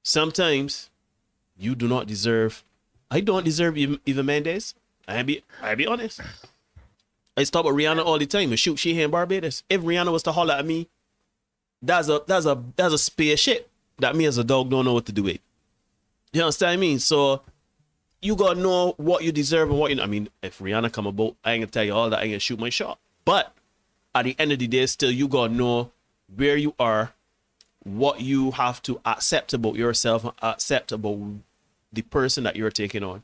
Sometimes you do not deserve. I don't deserve Eva Mendes. I be honest. I stop with Rihanna all the time and shoot she here in Barbados. If Rihanna was to holler at me, that's a spaceship that me as a dog don't know what to do with. You understand what I mean? So you gotta know what you deserve and what you. I mean, if Rihanna come about, I ain't gonna tell you all that. I ain't gonna shoot my shot. But at the end of the day, still you gotta know where you are, what you have to accept about yourself, and accept about the person that you're taking on.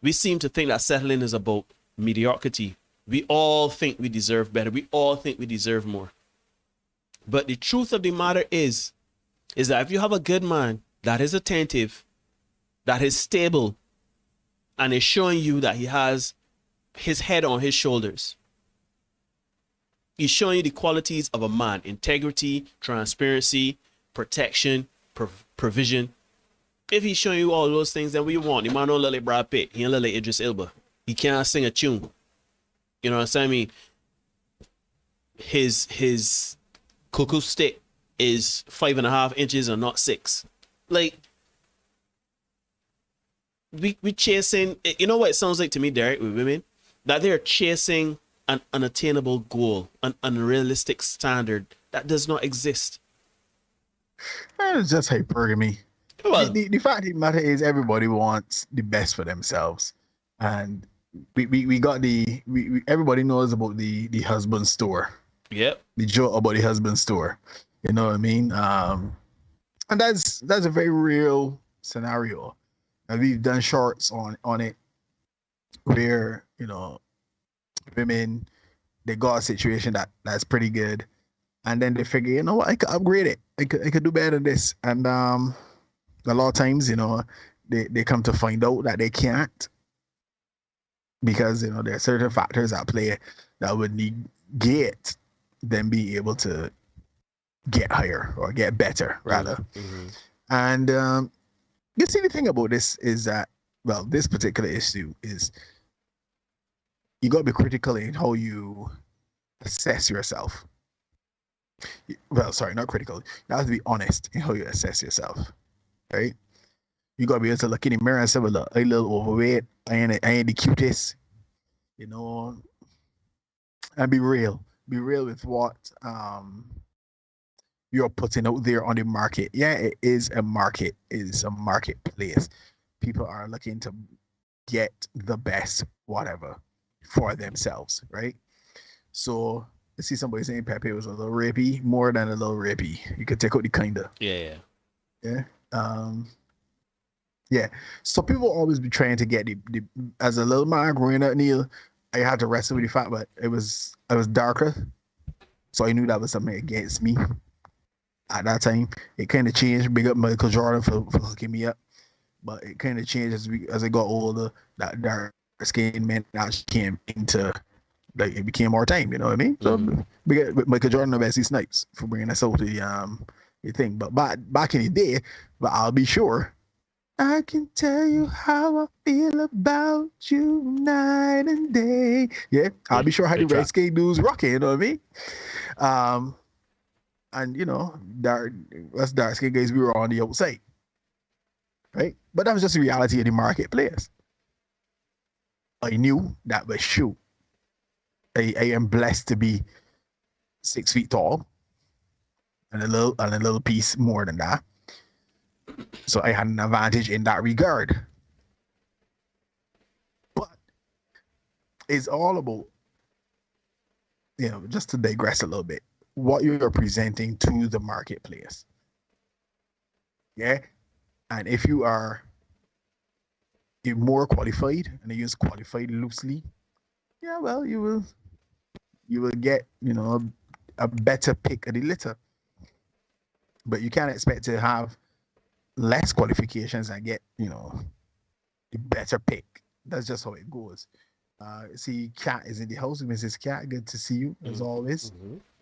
We seem to think that settling is about mediocrity. We all think we deserve better. We all think we deserve more. But the truth of the matter is that if you have a good man that is attentive, that is stable, and is showing you that he has his head on his shoulders, he's showing you the qualities of a man: integrity, transparency, protection, provision. If he's showing you all those things, then what you want? The man don't look like Brad Pitt. He don't look like Idris Elba. He can't sing a tune. You know what I'm saying? I mean, his cuckoo stick is 5.5 inches and not 6. Like, we chasing. You know what it sounds like to me, Derek, with women? That they're chasing an unattainable goal, an unrealistic standard that does not exist. It's just hypergamy. Well, the fact of the matter is everybody wants the best for themselves, and we got everybody knows about the husband store. Yep. The joke about the husband store. You know what I mean? And that's a very real scenario. And we've done shorts on it where, you know, women, they got a situation that's pretty good, and then they figure, you know what, I could upgrade it. I could do better than this. And a lot of times, you know, they come to find out that they can't, because, you know, there are certain factors at play that would negate them being able to get higher or get better, rather. Mm-hmm. And you see, the thing about this is that, well, this particular issue is you got to be critical in how you assess yourself. Well, sorry, not critical. You have to be honest in how you assess yourself, right? You got to be able to look in the mirror and say, well, look, I'm a little overweight. I ain't the cutest, you know, and be real. Be real with what you're putting out there on the market. Yeah, it is a market. It is a marketplace. People are looking to get the best whatever for themselves, right? So I see somebody saying Pepe was a little rapey, more than a little rapey. You could take out the kinda. Yeah. Yeah. So people always be trying to get the as a little man growing up, Neil, I had to wrestle with the fact, but I was darker. So I knew that was something against me. At that time, it kind of changed. Big up Michael Jordan for hooking me up. But it kind of changed as I got older. That dark skin man actually came into, like, it became more time, you know what I mean? So big up Michael Jordan and Wesley Snipes for bringing us out to the thing. But back in the day, but I'll be sure, I can tell you how I feel about you night and day. Yeah, I'll be sure how the red skate dudes rocking, you know what I mean? And, you know, us dark skin guys, we were on the outside, right? But that was just the reality of the marketplace. I knew that was true. I am blessed to be 6 feet tall and a little piece more than that. So I had an advantage in that regard. But it's all about, you know, just to digress a little bit, what you're presenting to the marketplace. Yeah. And if you are more qualified, and I use qualified loosely, yeah, well, you will get, you know, a better pick of the litter. But you can't expect to have less qualifications and get, you know, the better pick. That's just how it goes. See, Kat is in the house. Mrs. Kat, good to see you as always.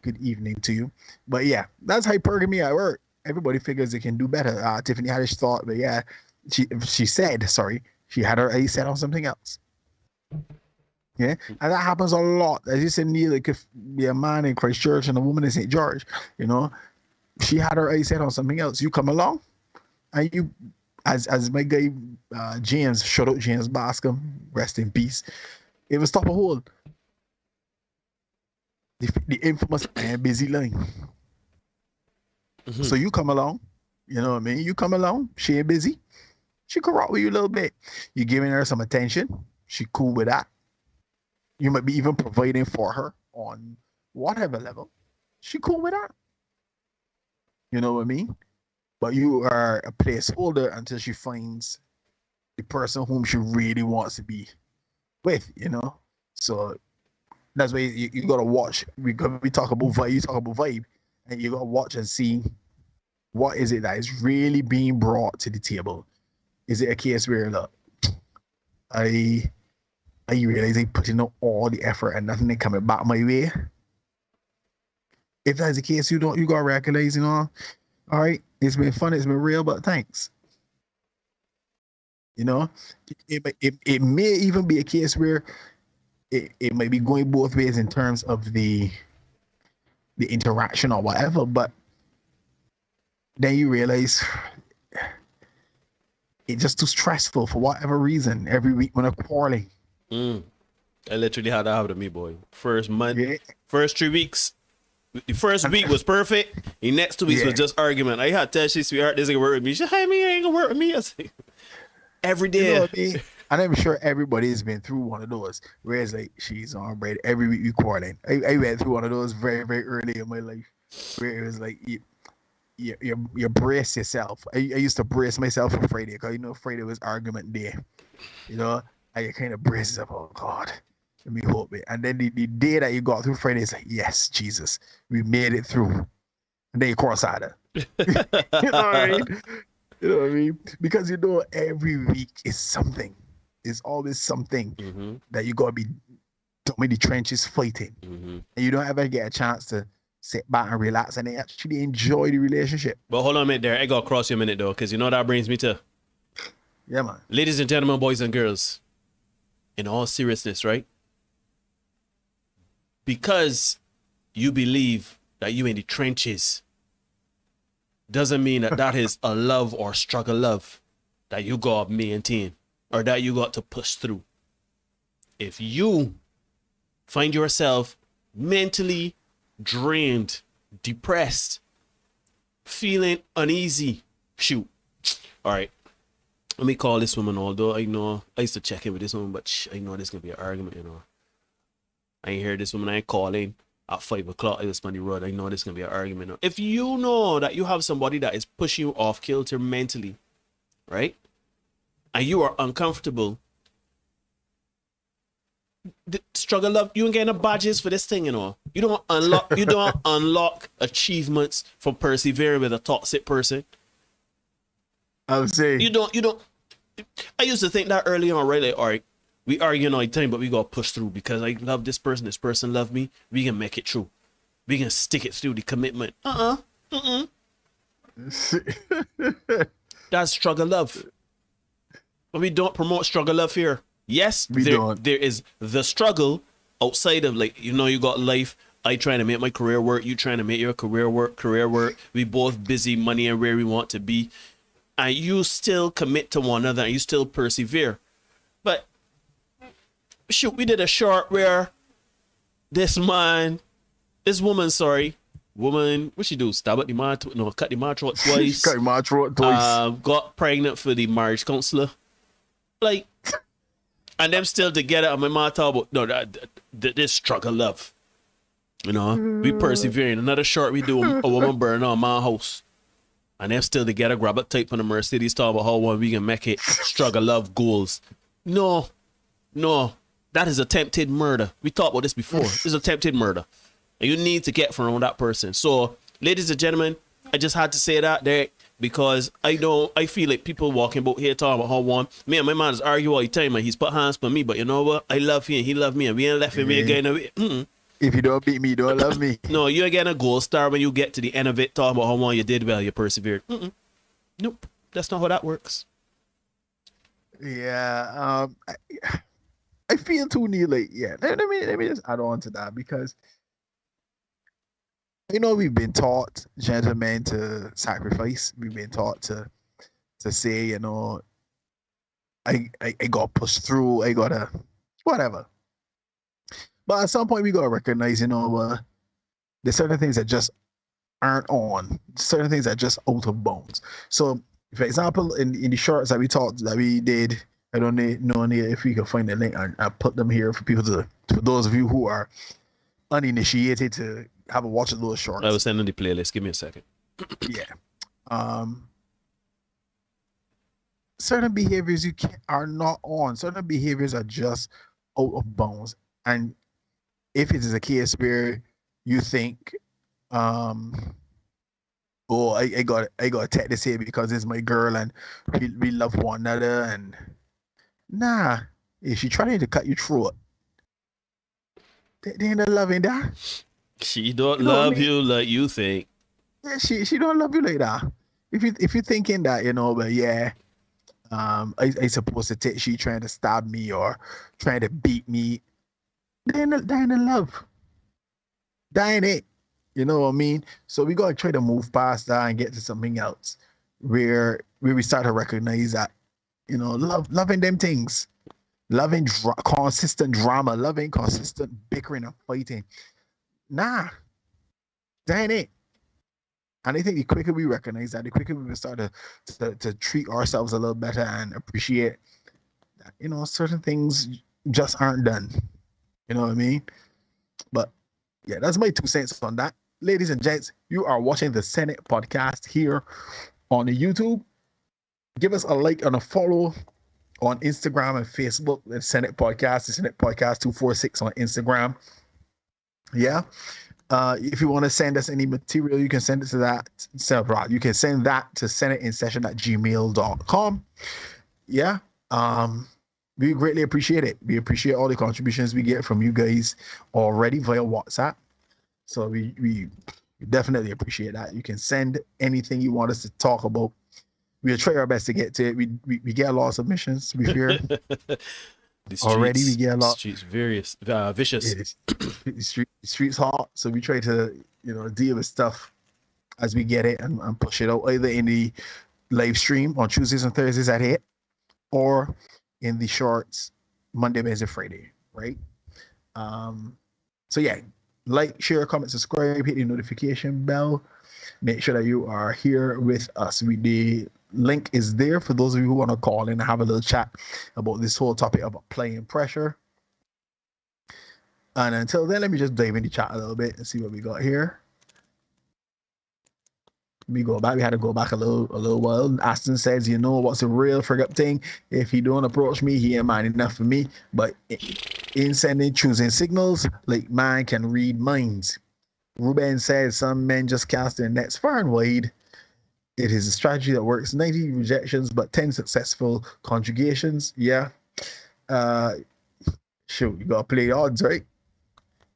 Good evening to you. But yeah, that's hypergamy at work. everybody figures they can do better. Tiffany Haddish thought, but yeah, she said, sorry, she had her eyes set on something else. Yeah, and that happens a lot. As you said, Neil, it could be a man in Christchurch and a woman in St. George. You know, she had her eyes set on something else. You come along, and you, as my guy James, shout out James Bascom, rest in peace. It was stop a hole. The infamous and busy line. So you come along, you know what I mean? You come along, she ain't busy. She can rock with you a little bit. You giving her some attention. She cool with that. You might be even providing for her on whatever level. She cool with that. You know what I mean? But you are a placeholder until she finds the person whom she really wants to be with, you know? So that's why you gotta watch. We talk about vibe, you talk about vibe, and you gotta watch and see what is it that is really being brought to the table. Is it a case where, look, I realize I put in all the effort and nothing is coming back my way? If that's the case, you gotta recognize, you know, all right, it's been fun, it's been real, but thanks. You know, it may even be a case where it might be going both ways in terms of the interaction or whatever, but then you realize it's just too stressful for whatever reason every week when I'm quarreling. I literally had that happen to me, boy. First month, first 3 weeks. The first week was perfect. The next 2 weeks was just argument. I had to tell she, sweetheart, this ain't gonna work with me. She said, hey, me ain't gonna work with me. I said, every day. You know what I mean? And I'm sure everybody has been through one of those. Whereas like she's on bread every week we quarreling. I went through one of those very, very early in my life where it was like you brace yourself. I used to brace myself for Friday because you know Friday was argument day. You know, and you kind of brace yourself, oh God, let me hope it. And then the day that you got through Friday is like, yes, Jesus, we made it through. And then you cross out it. You know what I mean? You know what I mean? Because you know every week is something. It's always something that you gotta be in the trenches fighting. And you don't ever get a chance to sit back and relax and actually enjoy the relationship. But hold on a minute there. I gotta cross you a minute though, because you know that brings me to, yeah, man. Ladies and gentlemen, boys and girls, in all seriousness, right? Because you believe that you in the trenches doesn't mean that that is a love or struggle love that you got to maintain or that you got to push through. If you find yourself mentally drained, depressed, feeling uneasy, shoot. All right. Let me call this woman, although I know I used to check in with this woman, but I know there's going to be an argument, you know. I ain't hear this woman, I ain't calling at 5 o'clock. I was on the road. I know there's going to be an argument. If you know that you have somebody that is pushing you off kilter mentally, right? And you are uncomfortable, the struggle love, you ain't getting no badges for this thing, you know. You don't unlock achievements for persevering with a toxic person. I would say you don't. I used to think that early on, right? Like, all right, we arguing all the time, but we gotta push through because I love this person love me. We can make it through. We can stick it through the commitment. That's struggle love. But we don't promote struggle love here. Yes, there is the struggle outside of, like, you know, you got life. I trying to make my career work. You trying to make your career work. We both busy, money and where we want to be. And you still commit to one another and you still persevere. But shoot, we did a short where this woman, what she do? Stab at the man, cut the man throat twice. Cut the man throat twice. Got pregnant for the marriage counselor. Like, and them still together. And my mom talk about, no, this struggle love. You know, we persevering. Another short we do, a woman burn on my house. And them still together, grab a type on the Mercedes, talk about how we can make it, struggle love goals. No, that is attempted murder. We talked about this before. This is attempted murder. And you need to get from that person. So, ladies and gentlemen, I just had to say that there because I feel like people walking about here talking about how me and my man is arguing all the time and he's put hands on me, but you know what? I love him, he love me, and we ain't left him again. If you don't beat me, you don't love me. No, you're getting a gold star when you get to the end of it, talking about how long you did well, you persevered. Nope, that's not how that works. Yeah, I feel too near like Let me just add on to that because we've been taught, gentlemen, to sacrifice. We've been taught to say, I got pushed through. I gotta whatever. But at some point, we gotta recognize, there's certain things that just aren't on. Certain things that are just out of bounds. So, for example, in the shorts that we did, I don't know if we can find the link. I put them here for people for those of you who are uninitiated to have a watch of those shorts. I was sending the playlist. Give me a second. Yeah. Certain behaviors are not on. Certain behaviors are just out of bounds. And if it is a case where you think, I got to take this here because it's my girl and we love one another, and nah, if she trying to cut you throat, they ain't loving that. She don't love you like you think. Yeah, she don't love you like that. If you're thinking that, but yeah, I supposed to take she trying to stab me or trying to beat me, they ain't in love. That ain't it. You know what I mean? So we gotta try to move past that and get to something else where we start to recognize that, loving them things, loving consistent drama, loving consistent bickering and fighting. Nah, that ain't it. And I think the quicker we recognize that, the quicker we will start to treat ourselves a little better and appreciate that, certain things just aren't done. You know what I mean? But yeah, that's my 2 cents on that. Ladies and gents, you are watching the Senate podcast here on the YouTube. Give us a like and a follow on Instagram and Facebook. The Senate Podcast, the Senate Podcast 246 on Instagram. Yeah. If you want to send us any material, you can send it to that. You can send that to senateinsession@gmail.com. Yeah. We greatly appreciate it. We appreciate all the contributions we get from you guys already via WhatsApp. So we definitely appreciate that. You can send anything you want us to talk about. We'll try our best to get to it. We get a lot of submissions, to be fair. Already we get a lot. Streets vicious. The streets hot, so we try to deal with stuff as we get it and push it out either in the live stream on Tuesdays and Thursdays at 8 or in the shorts Monday, Wednesday, Friday, right? So yeah, like, share, comment, subscribe, hit the notification bell. Make sure that you are here with us. The link is there for those of you who want to call in and have a little chat about this whole topic of applying pressure. And until then, let me just dive into chat a little bit and see what we got here. We go back. We had to go back a little while. Aston says, what's a real frick thing? If he don't approach me, he ain't man enough for me. But in choosing signals, like man can read minds. Ruben says some men just cast their nets far and wide. It is a strategy that works. 90 rejections, but 10 successful conjugations. Yeah. Shoot, you gotta play the odds, right?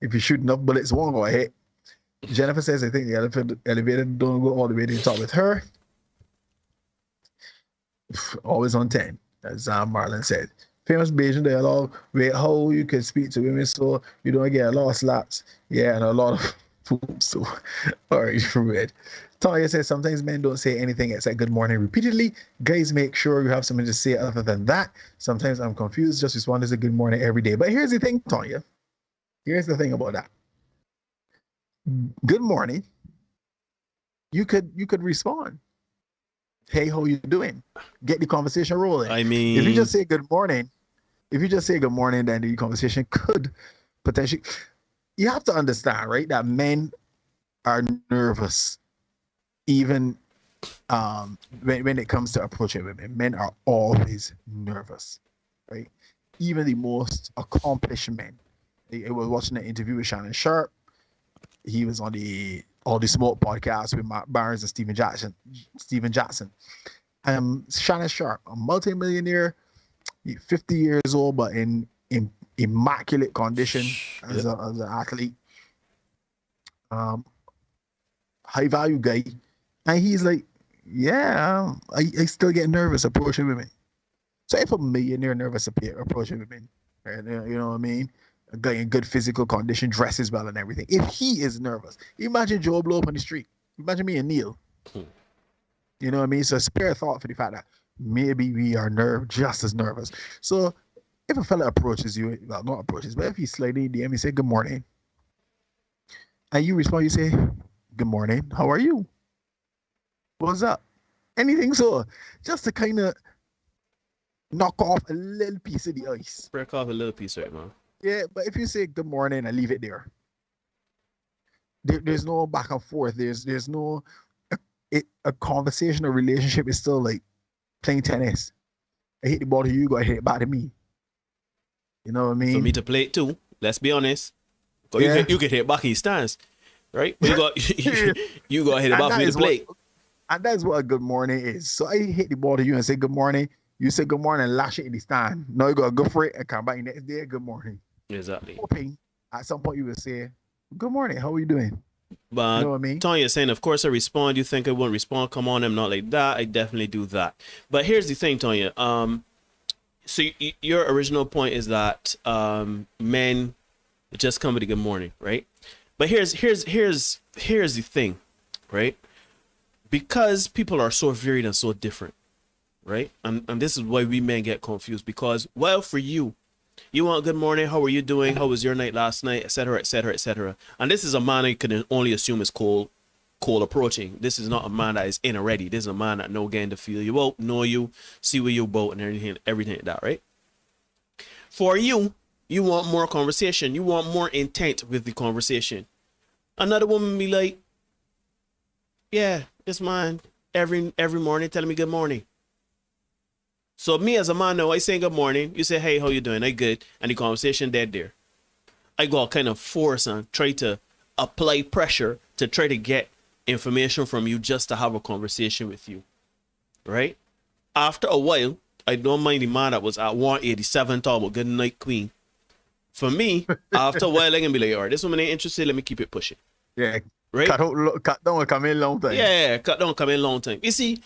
If you shoot enough bullets, one go hit. Jennifer says, I think the elevator don't go all the way to the top with her. Always on 10, as Marlon said. Famous Bayesian dialogue, where how you can speak to women so you don't get a lot of slaps. Yeah, and a lot of fools. So, all right, for red. Tanya says, sometimes men don't say anything except good morning repeatedly. Guys, make sure you have something to say other than that. Sometimes I'm confused. Just respond as a good morning every day. But here's the thing, Tanya. Here's the thing about that. Good morning. You could respond. Hey, how you doing? Get the conversation rolling. I mean, if you just say good morning, then the conversation could potentially. You have to understand, right, that men are nervous, even when it comes to approaching women. Men are always nervous, right? Even the most accomplished men. I was watching an interview with Shannon Sharp. He was on the All the Smoke podcast with Mark Barnes and Steven Jackson. Shannon Sharp, a multimillionaire, 50 years old, but in immaculate condition as an athlete. high value guy, and he's like, yeah, I still get nervous approaching women. So if a millionaire nervous approaching women, right, you know what I mean? A guy in good physical condition, dresses well and everything. If he is nervous, imagine Joe Blow up on the street. Imagine me and Neil. You know what I mean? So spare thought for the fact that maybe we are just as nervous. So if a fella approaches you, well, not approaches, but if he slightly DM, you say good morning, and you respond, you say, good morning, how are you? What's up? Anything, so just to kind of knock off a little piece of the ice. Break off a little piece, right, man? Yeah, but if you say good morning and leave it there, there's no back and forth. There's no a conversation or relationship is still like playing tennis. I hit the ball to you, you gotta hit it back to me. You know what I mean? For me to play it too, let's be honest. Yeah. You can hit back in stance, right? You got you got to hit it back for me to play. And that's what a good morning is. So I hit the ball to you and say good morning. You say good morning and lash it in the stand. Now you gotta go for it and come back the next day. Good morning. Exactly. Hoping at some point you will say, good morning, how are you doing? But you know what I mean? Tanya saying, of course I respond. You think I won't respond? Come on, I'm not like that. I definitely do that. But here's the thing, Tanya. So your original point is that men just come with a good morning, right? But here's the thing, right? Because people are so varied and so different, right? And this is why we men get confused, because, well, for you want good morning, how are you doing, how was your night last night, etc., etc., etc. And this is a man I can only assume is cold approaching. This is not a man that is in already. This is a man that know getting to feel you out, know you, see where you boat and everything like that, right? For you want more conversation, you want more intent with the conversation. Another woman be like, yeah, this man every morning telling me good morning. So me as a man now, I say good morning. You say, hey, how you doing? I good. And the conversation dead there. I go kind of force and try to apply pressure to try to get information from you just to have a conversation with you. Right? After a while, I don't mind the man that was at 187 talking about good night queen. For me, after a while, I can be like, all right, this woman ain't interested. Let me keep it pushing. Yeah. Right? Cut down come in long time. Yeah, cut down come in long time. You see,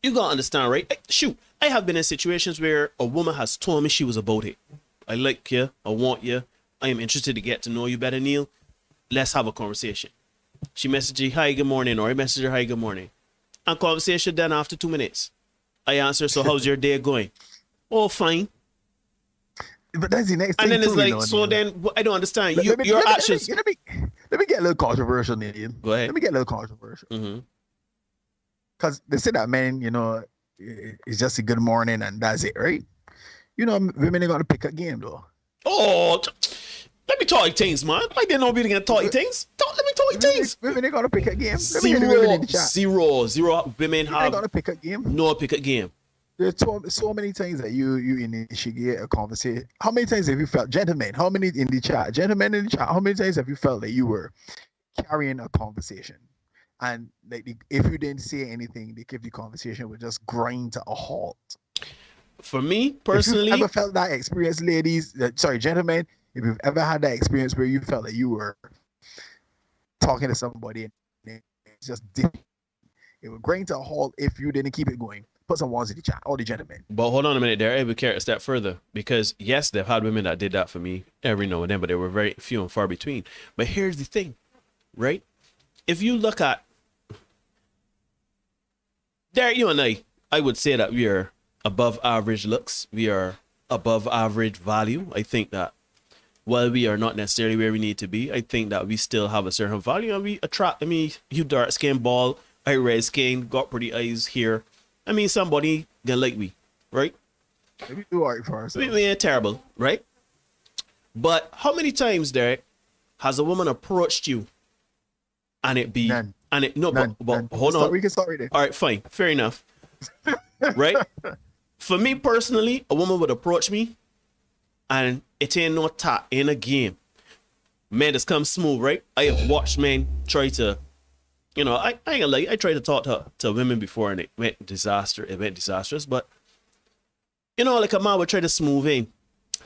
you gotta understand, right? Shoot, I have been in situations where a woman has told me she was about it. I like you. I want you. I am interested to get to know you better, Neil. Let's have a conversation. She messaged you, hi, good morning, or I messaged her, hi, good morning. And conversation done after 2 minutes. I answer, so how's your day going? Oh, fine. But that's the next and thing. And then it's like, so then I don't understand. Your actions. Let me get a little controversial, Neil. Go ahead. Let me get a little controversial. Because they say that men, you know, it's just a good morning and that's it, right? You know, women ain't got to pick a game, though. Oh, let me talk things, man. I didn't know we were going to talk things. Let me talk things. Women ain't got to pick a game. Zero women have got to pick a game. No pick a game. There's so many times that you initiate a conversation. How many times have you felt, gentlemen, how many in the chat, how many times have you felt that you were carrying a conversation? And like if you didn't say anything, the conversation would just grind to a halt. For me personally, if you've ever felt that experience, ladies, gentlemen, if you've ever had that experience where you felt that you were talking to somebody and it's just dipping, it would grind to a halt if you didn't keep it going. Put some ones in the chat, all the gentlemen. But hold on a minute there. I would carry a step further, because yes, they've had women that did that for me every now and then, but they were very few and far between. But here's the thing, right? If you look at Derek, you and I would say that we are above average looks. We are above average value. I think that while we are not necessarily where we need to be, I think that we still have a certain value and we attract. I mean, you dark skin, bald, I red skin, got pretty eyes here. I mean, somebody gonna like me, right? We do alright for ourselves. We ain't terrible, right? But how many times, Derek, has a woman approached you and it be None. and it no None. but hold on. We can start right there. All right, fine, fair enough. Right? For me personally, a woman would approach me and it ain't no tat, ain't a game. Man, just come smooth, right? I have watched men try to, you know, I ain't gonna lie, I tried to talk to women before and it went disastrous, but you know, like a man would try to smooth in.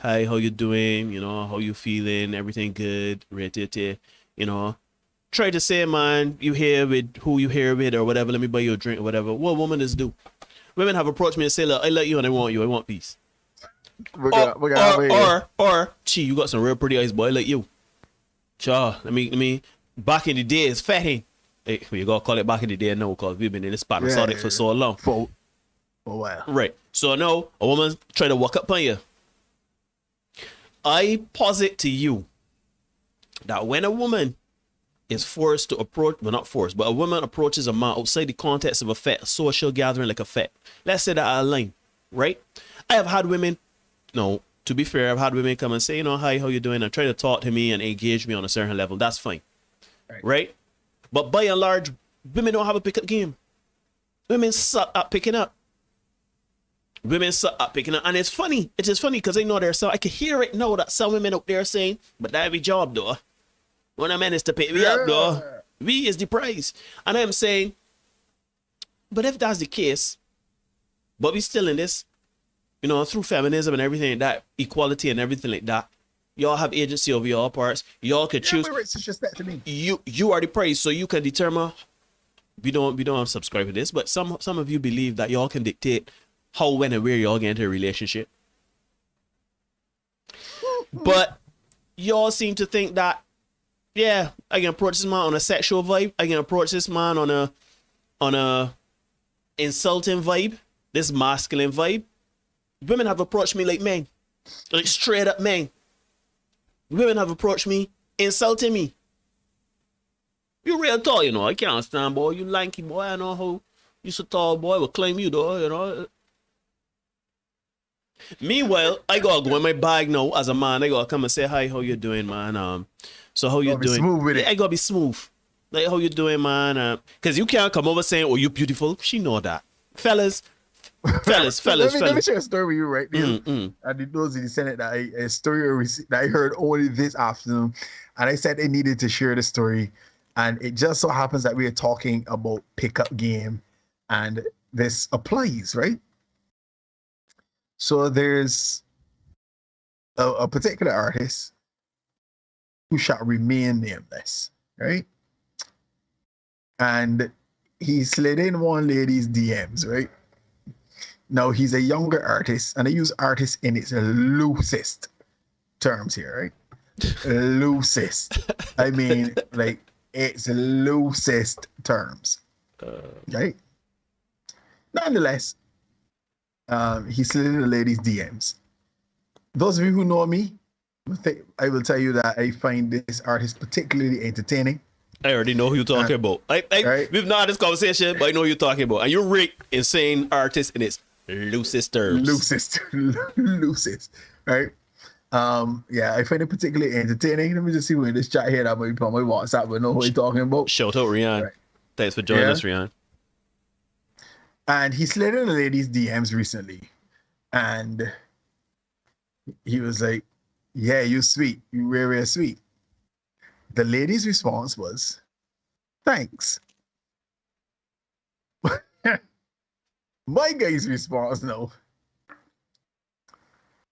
Hi, how you doing? You know, how you feeling? Everything good? You know, try to say, man, you here with who you here with or whatever, let me buy you a drink or whatever. What women does do? Women have approached me and say, look, I like you and I want you. I want peace. Or, gee, you got some real pretty eyes, boy. I like you. Sure, let me. Back in the days, fatty. Hey, you gotta call it back in the day now because we've been in this spot and saw it for so long. For a while. Right. So now a woman try to walk up on you. I posit to you that when a woman is forced to approach, well, not forced, but a woman approaches a man outside the context of a fete, a social gathering like a fete. Let's say that at a line, right? I have had women, no, to be fair, I've had women come and say, you know, hi, how you doing? And try to talk to me and engage me on a certain level. That's fine, right? But by and large, women don't have a pickup game. Women suck at picking up. Women suck at picking up. And it's funny. It is funny because I know there's some, I can hear it now that some women out there are saying, but that be job though. When a man is to pick me up though, we is the prize. And I'm saying, but if that's the case, but we still in this, you know, through feminism and everything like that, equality and everything like that, y'all have agency over your parts. Y'all can choose. To me. You are the prize, so you can determine. We don't subscribe to this, but some of you believe that y'all can dictate how, when, and where y'all get into a relationship. But y'all seem to think that, yeah, I can approach this man on a sexual vibe. I can approach this man on a insulting vibe, this masculine vibe. Women have approached me like men, like straight up men. Women have approached me, insulting me. You real tall, you know. I can't stand, boy. You lanky, boy. I know how you so tall, boy. Will claim you, though, you know. Meanwhile, I gotta go in my bag now as a man. I gotta come and say, hi, how you doing, man? So how you doing? Smooth with it. I gotta be smooth. Like, how you doing, man? Because you can't come over saying, oh, you beautiful. She know that. Fellas. Let me share a story with you right there. I did those in the Senate that a story that I heard only this afternoon, and I said I needed to share the story, and it just so happens that we are talking about pickup game, and this applies, right? So there's a particular artist who shall remain nameless, right? And he slid in one lady's DMs, right? Now, he's a younger artist, and I use artist in its loosest terms here, right? Loosest. I mean, like, its loosest terms, right? Nonetheless, he slid in the lady's DMs. Those of you who know me, I will tell you that I find this artist particularly entertaining. I already know who you're talking about. Right? We've not had this conversation, but I know who you're talking about. And you're right in saying artist in its loosest terms. Loosest, right? Yeah, I find it particularly entertaining. Let me just see where this chat here that might be on my WhatsApp, but know what you're talking about. Shout out, Rian. Right. Thanks for joining us, Rian. And he slid in the lady's DMs recently, and he was like, yeah, you sweet. You real sweet. The lady's response was, thanks. My guy's response, no.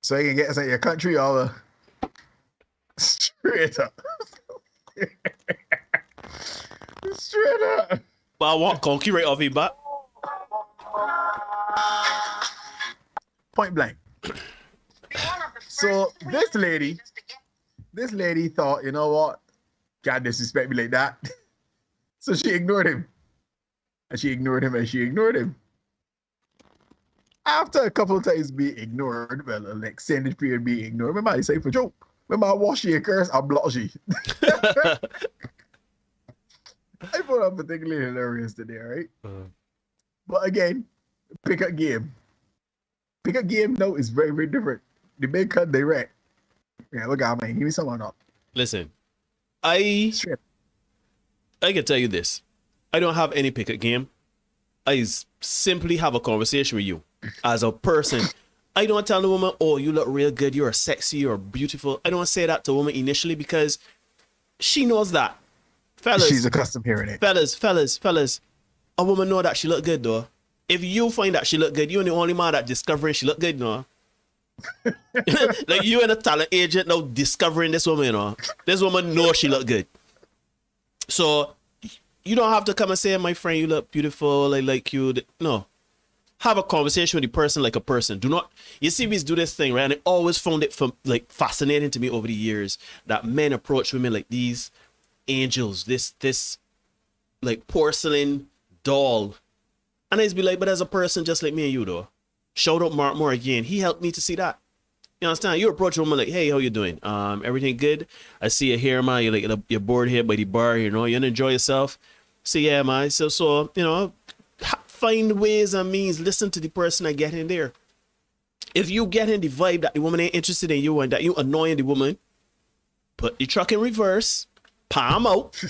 So you can get us out of your country all straight up. Straight up. But I want conky right off your back. Point blank. So this lady thought, you know what? God disrespect me like that. So she ignored him. And she ignored him and she ignored him. After a couple of times being ignored, well, an extended period being ignored, remember I say for joke, remember I wash your curse, I block you. I thought that particularly hilarious today, right? But again, pickup game. Pickup game, no, is very, very different. The big cut direct. Yeah, look at me. Give me someone up. Listen, I can tell you this. I don't have any pickup game. I simply have a conversation with you as a person. I don't tell the woman, oh, you look real good, you're sexy, you're beautiful. I don't say that to a woman initially because she knows that. Fellas, she's accustomed hearing it. Fellas. A woman know that she look good though. If you find that she look good, you're the only man that discovering she look good, no. Like you and a talent agent now discovering this woman, you know. This woman knows she look good. So you don't have to come and say, my friend, you look beautiful, I like you. No. Have a conversation with the person like a person. Do not, you see me do this thing, right? And I always found it like fascinating to me over the years that men approach women like these angels, this like porcelain doll. And I just be like, but as a person just like me and you though. Shout out Mark Moore again. He helped me to see that. You understand? You approach a woman like, hey, how you doing? Everything good? I see you here, man. You're bored here by the bar, you know, you wanna enjoy yourself. So yeah, man. So you know, find ways and means, listen to the person that get in there. If you get in the vibe that the woman ain't interested in you and that you annoying the woman, put the truck in reverse, palm out,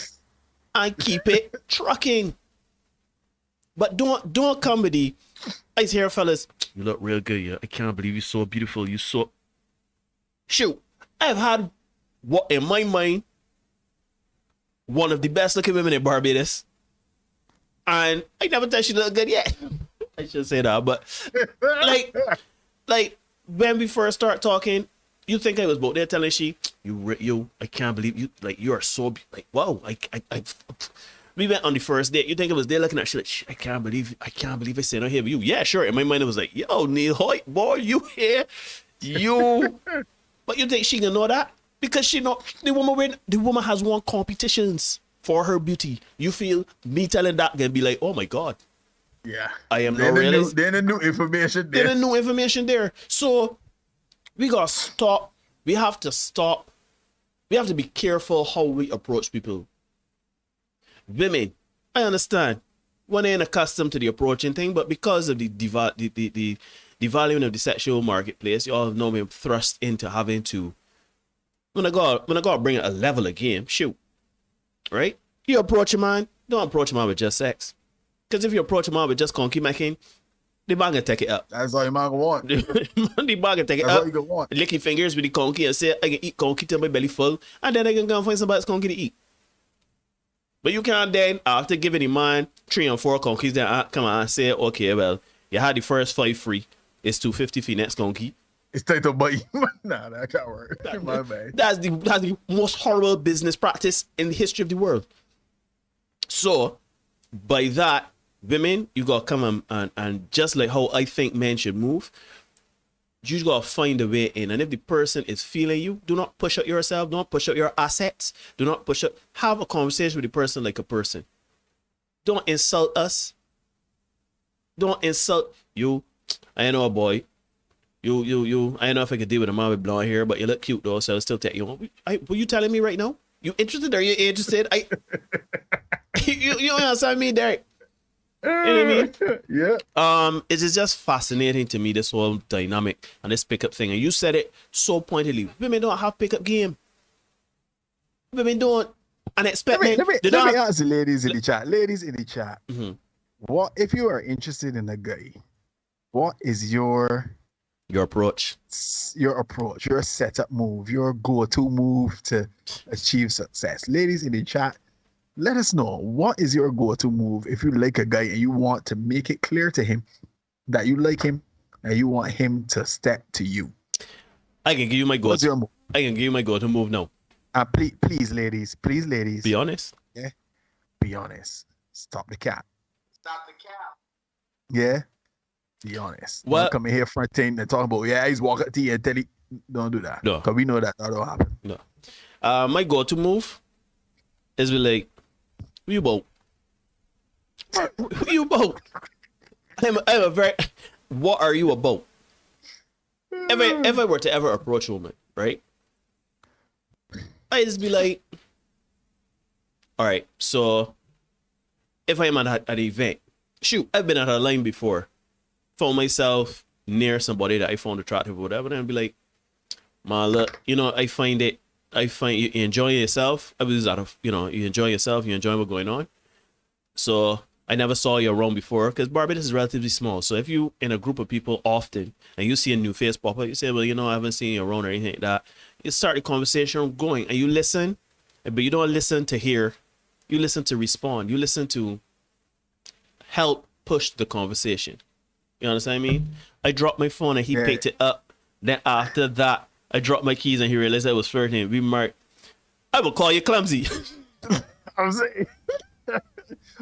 and keep it trucking. But don't come with the, I hear fellas, you look real good, yeah. I can't believe you're so beautiful. You so shoot. I've had what in my mind one of the best looking women in Barbados. And I never thought she looked good yet. I should say that, but like when we first start talking, you think I was both there telling she, you, I can't believe you, like you are so like wow, I we went on the first date. You think I was there looking at she like, I can't believe I said I hear you. Yeah, sure. In my mind it was like, yo, Neil Hoyt, boy, you here, you. But you think she gonna know that because she know the woman has won competitions for her beauty. You feel me telling that gonna be like, oh my god, yeah, I am no realist. Then the new information there. Then the new information there. So we gotta stop. We have to stop. We have to be careful how we approach people. Women, I understand. One ain't accustomed to the approaching thing, but because of the devaluing of the sexual marketplace, you all know me thrust into having to. When I go bring it a level of game, shoot. Right? You approach a man, don't approach a man with just sex. Because if you approach a man with just conky making, the man gonna take it up. That's all your man gonna want. The man gonna take it That's up. all you gonna want. Lick your fingers with the conky and say, I can eat conky till my belly full, and then I can go and find somebody's conky to eat. But you can't then, after giving the man 3 or 4 conkies, then come on and say, okay, well, you had the first 5 free. It's $250 for next conky. It's time to buy. Nah, that can't work. My bad. That's the most horrible business practice in the history of the world. So, by that, women, you gotta come and just like how I think men should move, you just gotta find a way in. And if the person is feeling you, do not push out yourself, don't push out your assets, do not push out. Have a conversation with the person like a person. Don't insult us. Don't insult you. I know a boy. You. I don't know if I could deal with a man with blonde hair, but you look cute though, so I'll still take you on. Were you telling me right now? You interested or you interested? You understand me, Derek? You know what I mean? Yeah. It is just fascinating to me, this whole dynamic and this pickup thing. And you said it so pointedly. Women don't have pickup game. Women don't. And expect men. Let me ask the ladies in the chat. Ladies in the chat. Mm-hmm. What if you are interested in a guy? What is your approach? Your approach, your setup move, your go-to move to achieve success. Ladies in the chat, let us know, what is your go-to move if you like a guy and you want to make it clear to him that you like him and you want him to step to you? I can give you my go-to move. I can give you my go-to move now. Please, ladies. Be honest. Yeah. Be honest. Stop the cap. Yeah. Be honest. Well, don't come in here fronting and talking about, yeah, he's walking to you and tell you. Don't do that. No. Because we know that don't happen. No. My go-to move is be like, who you about? Who you about? I'm a very, what are you about? If I were to ever approach a woman, right? I just be like, all right, so if I'm at an event, shoot, I've been at a line before, found myself near somebody that I found attractive or whatever, and I'd be like, man, look, you know, I find you enjoying yourself. I was out of, you know, you enjoy yourself, you enjoy what's going on. So I never saw you around before because Barbados is relatively small. So if you in a group of people often and you see a new face pop up, you say, well, you know, I haven't seen you around or anything like that. You start the conversation going and you listen, but you don't listen to hear. You listen to respond. You listen to help push the conversation. You understand what I mean? I dropped my phone and he picked it up. Then after that, I dropped my keys and he realized I was flirting. We marked. I will call you clumsy. I'm saying.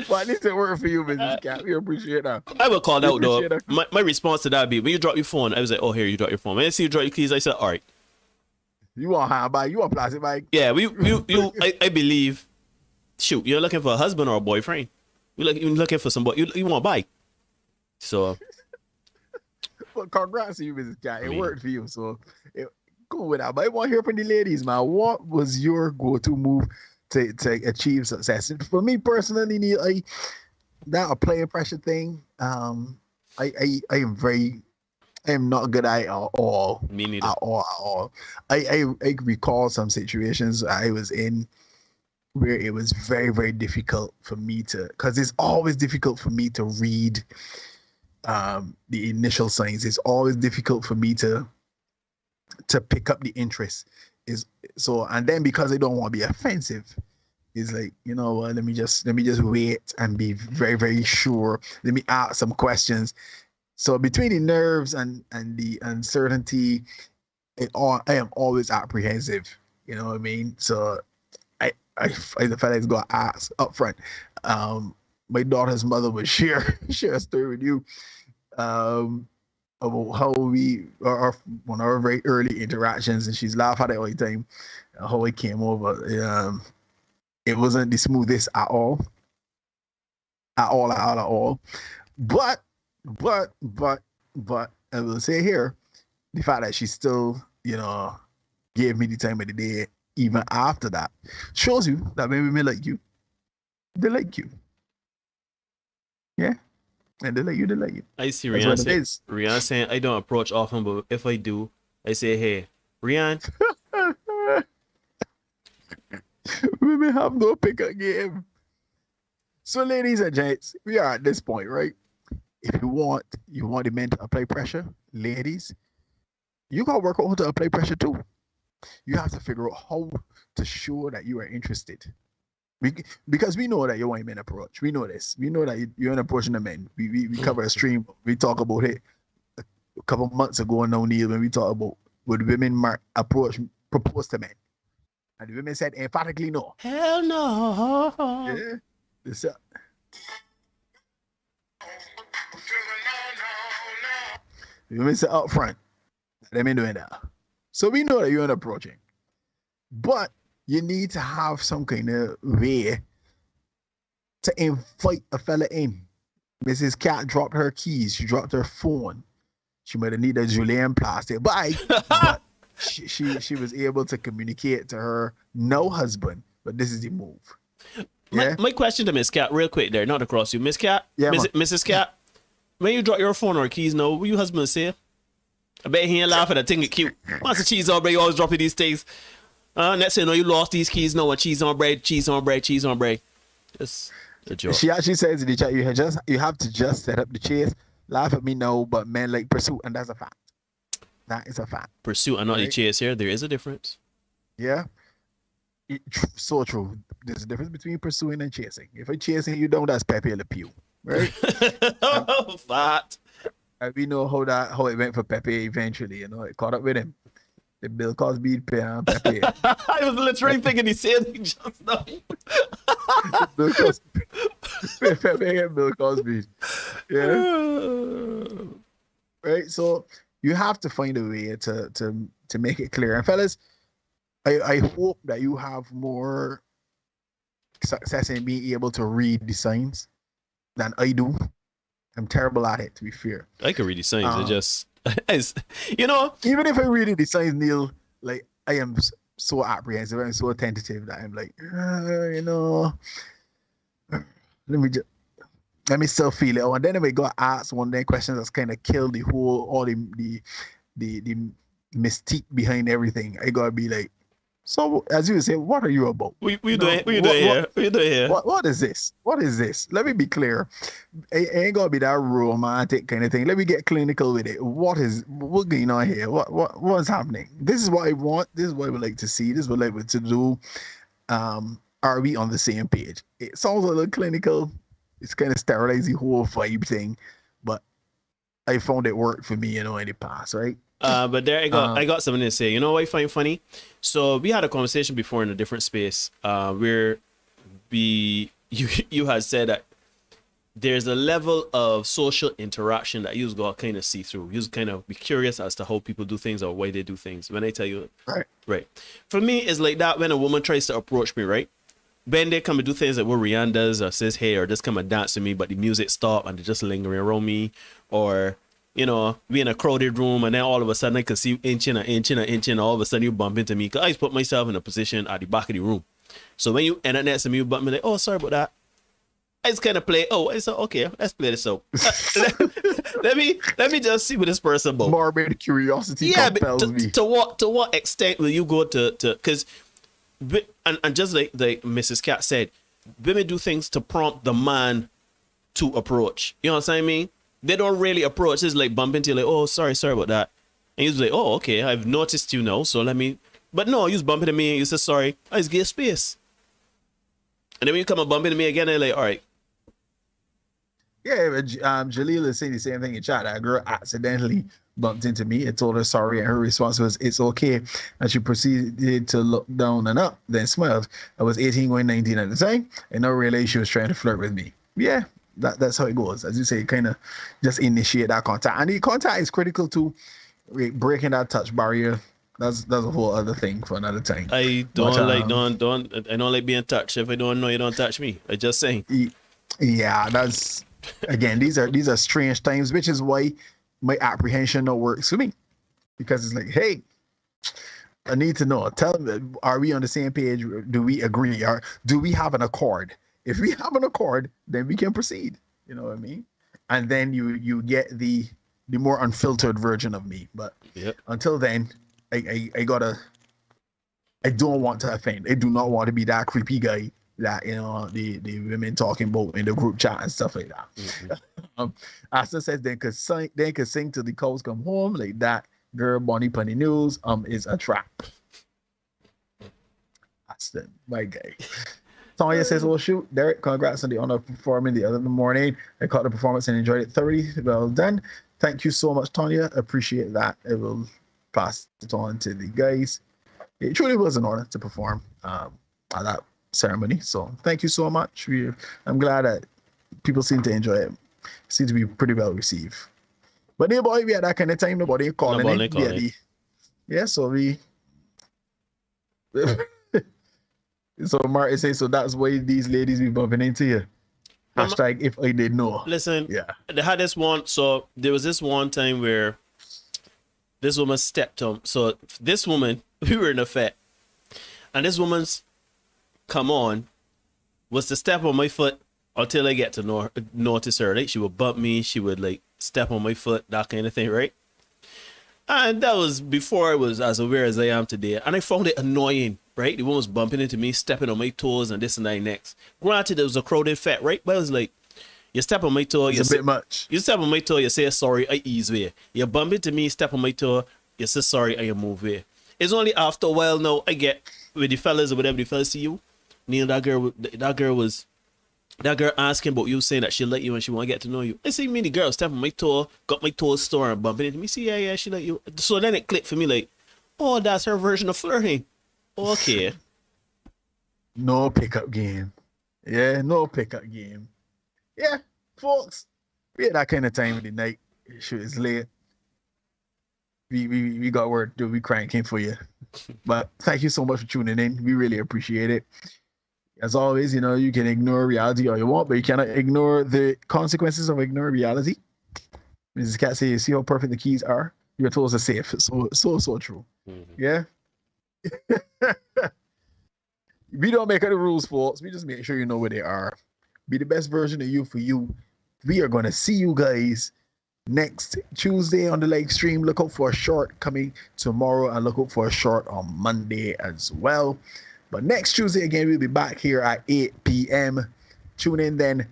But at least it worked for you, Mrs. Cat. We appreciate that. I will call out though. Appreciate that. My response to that would be when you drop your phone, I was like, oh, here, you drop your phone. When I see you drop your keys, I said, all right. You want handbag? You want plastic bag? Yeah, I believe, shoot, you're looking for a husband or a boyfriend. You're looking for somebody, you want a bike. So. Well, congrats to you, Mrs. Cat. It worked for you. So go with that. But I want to hear from the ladies, man. What was your go-to move to achieve success? For me personally, Neil, that a player pressure thing, I am not good at it at all. Me neither. At all. I recall some situations I was in where it was very, very difficult for me to, because it's always difficult for me to read the initial signs. It's always difficult for me to pick up the interest. And then because I don't want to be offensive, it's like, you know what, let me just wait and be very, very sure. Let me ask some questions. So between the nerves and the uncertainty, I am always apprehensive. You know what I mean? So I felt like going to ask up front. My daughter's mother would share a story with you about how one of our very early interactions, and she's laughing at it all the time, how it came over. It wasn't the smoothest at all. But I will say here, the fact that she still, gave me the time of the day even after that shows you that maybe they like you. They like you. Yeah. And they like you. I see Rihanna saying I don't approach often, but if I do, I say, hey, Rihanna. We may have no pickup game. So, ladies and gents, we are at this point, right? If you want the men to apply pressure, ladies, you gotta work out how to apply pressure too. You have to figure out how to show that you are interested. Because we know that you want men approach. We know this. We know that you're approaching the men. We cover a stream. We talk about it a couple months ago now, Neil, when we talk about would women propose to men. And the women said emphatically no. Hell no. Yeah. The women said up front, let me doing that. So we know that you're approaching. But you need to have some kind of way to invite a fella in. Mrs. Cat dropped her keys. She dropped her phone. She might have needed Julian plastic. But she was able to communicate to her no husband. But this is the move. Yeah? My question to Miss Cat, real quick there, not across you. Miss Cat, yeah, Mrs. Cat, when you drop your phone or keys, no, what your husband say? I bet he ain't laughing at thing it cute. Master Cheese on bread, you always dropping these things. Next thing you know, you lost these keys. No, cheese on bread. It's a joke. She actually says in the chat, you have to just set up the chase. Laugh at me, no, but men like pursuit, and that's a fact. That is a fact. Pursuit and not the chase here. There is a difference. Yeah. So true. There's a difference between pursuing and chasing. If I'm chasing you down, that's Pepe Le Pew. Right? Fat. And we know how it went for Pepe eventually, it caught up with him. The Bill Cosby Pepe. I was literally thinking he said it just now. Bill Cosby. Pepe and Bill Cosby. Yeah. Right? So you have to find a way to make it clear. And fellas, I hope that you have more success in being able to read the signs than I do. I'm terrible at it, to be fair. I can read the signs. Even if I read the signs, Neil, like I am so apprehensive, I'm so tentative that I'm like, let me still feel it. And then if I got asked one day questions that's kind of killed all the mystique behind everything, I gotta be like, so as you say, what are you about? What you doing here? What is this? What is this? Let me be clear. It ain't gonna be that romantic kind of thing. Let me get clinical with it. What's going on here? What's happening? This is what I want. This is what I would like to see. This is what I would like to do. Are we on the same page? It sounds a little clinical. It's kind of sterilizing the whole vibe thing, but I found it worked for me, in the past, right? But there I got something to say. You know what I find funny? So we had a conversation before in a different space where you had said that there's a level of social interaction that you got kind of see through. You kind of be curious as to how people do things or why they do things. When I tell you, right. For me, it's like that when a woman tries to approach me, right? When they come and do things like what Rihanna does, or says, hey, or just come and dance with me, but the music stop and they're just lingering around me, or we in a crowded room and then all of a sudden I can see you inching and inching and inching, and all of a sudden you bump into me. Cause I just put myself in a position at the back of the room. So when you end up next to me, you bump me like, oh, sorry about that. I just kind of play. Oh, I said, okay, let's play this out. let me just see what this person about. Morbid curiosity compels me. To what extent will you go to? Because, and just like Mrs. Cat said, women do things to prompt the man to approach. You know what I mean? They don't really approach. It's like bump into you, like, oh, sorry about that. And you're like, oh, okay, I've noticed you now, so let me. But no, you just bump into me and you say sorry. I just give space. And then when you come and bump into me again, they're like, all right. Yeah, Jaleel is saying the same thing in chat. That girl accidentally bumped into me and told her sorry, and her response was, it's okay. And she proceeded to look down and up, then smiled. I was 18 going 19 at the time, and no realized she was trying to flirt with me. Yeah, that's how it goes. As you say, kind of just initiate that contact. And the contact is critical to breaking that touch barrier. That's a whole other thing for another time. I don't like being touched. If I don't know, you don't touch me. I just saying. Yeah, that's again, these are strange times, which is why my apprehension no works for me. Because it's like, hey, I need to know. Tell me, are we on the same page? Do we agree? Or do we have an accord? If we have an accord, then we can proceed. You know what I mean? And then you get the more unfiltered version of me. But until then, I don't want to offend. I do not want to be that creepy guy that the women talking about in the group chat and stuff like that. Mm-hmm. Asta says they could sing till the cows come home like that. Girl, Bonnie Punny News is a trap. Asta, my guy. Tanya says, well, shoot, Derek, congrats on the honor of performing the other morning. I caught the performance and enjoyed it thoroughly. Well done. Thank you so much, Tanya. Appreciate that. I will pass it on to the guys. It truly was an honor to perform at that ceremony. So thank you so much. I'm glad that people seem to enjoy it. Seem to be pretty well received. But yeah, boy, we had that kind of time. Nobody calling in. Yeah, so we. So Martin says, so that's why these ladies be bumping into you. Hashtag if I did know. Listen, they had this one. So there was this one time where this woman stepped on. So this woman, we were in a fete, and this woman's come on was to step on my foot until I get to notice her. Right? She would bump me. She would like step on my foot, that kind of thing, right? And that was before I was as aware as I am today. And I found it annoying, right? The woman was bumping into me, stepping on my toes and this and that next. Granted, it was a crowded fete, right? But it was like, you step on my toe. It's a bit much. You step on my toe, you say sorry, I ease way. You bump into me, step on my toe, you say sorry, I move way. It's only after a while now I get with the fellas or whatever the fellas see you. Neil, that girl asking about you, saying that she like you and she want to get to know you. I see me, the girl step on my toe, got my toes sore and bumping into me. See, yeah, she like you. So then it clicked for me like, oh, that's her version of flirting. Okay. No pickup game. Yeah, no pickup game. Yeah, folks, we had that kind of time of the night. Shit is late. We got work to do. We cranking for you. But thank you so much for tuning in. We really appreciate it. As always, you can ignore reality all you want, but you cannot ignore the consequences of ignoring reality. Mrs. Cat says, you see how perfect the keys are? Your toes are safe. So true. Mm-hmm. Yeah? We don't make any rules, folks. We just make sure you know where they are. Be the best version of you for you. We are going to see you guys next Tuesday on the live stream. Look out for a short coming tomorrow and look out for a short on Monday as well. But next Tuesday, again, we'll be back here at 8 p.m. Tune in then,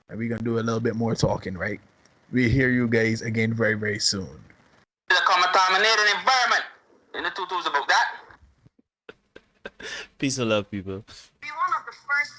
and we're going to do a little bit more talking, right? We'll hear you guys again very, very soon. The contaminated environment. In the tutus about that. Peace and love, people. Be one of the first.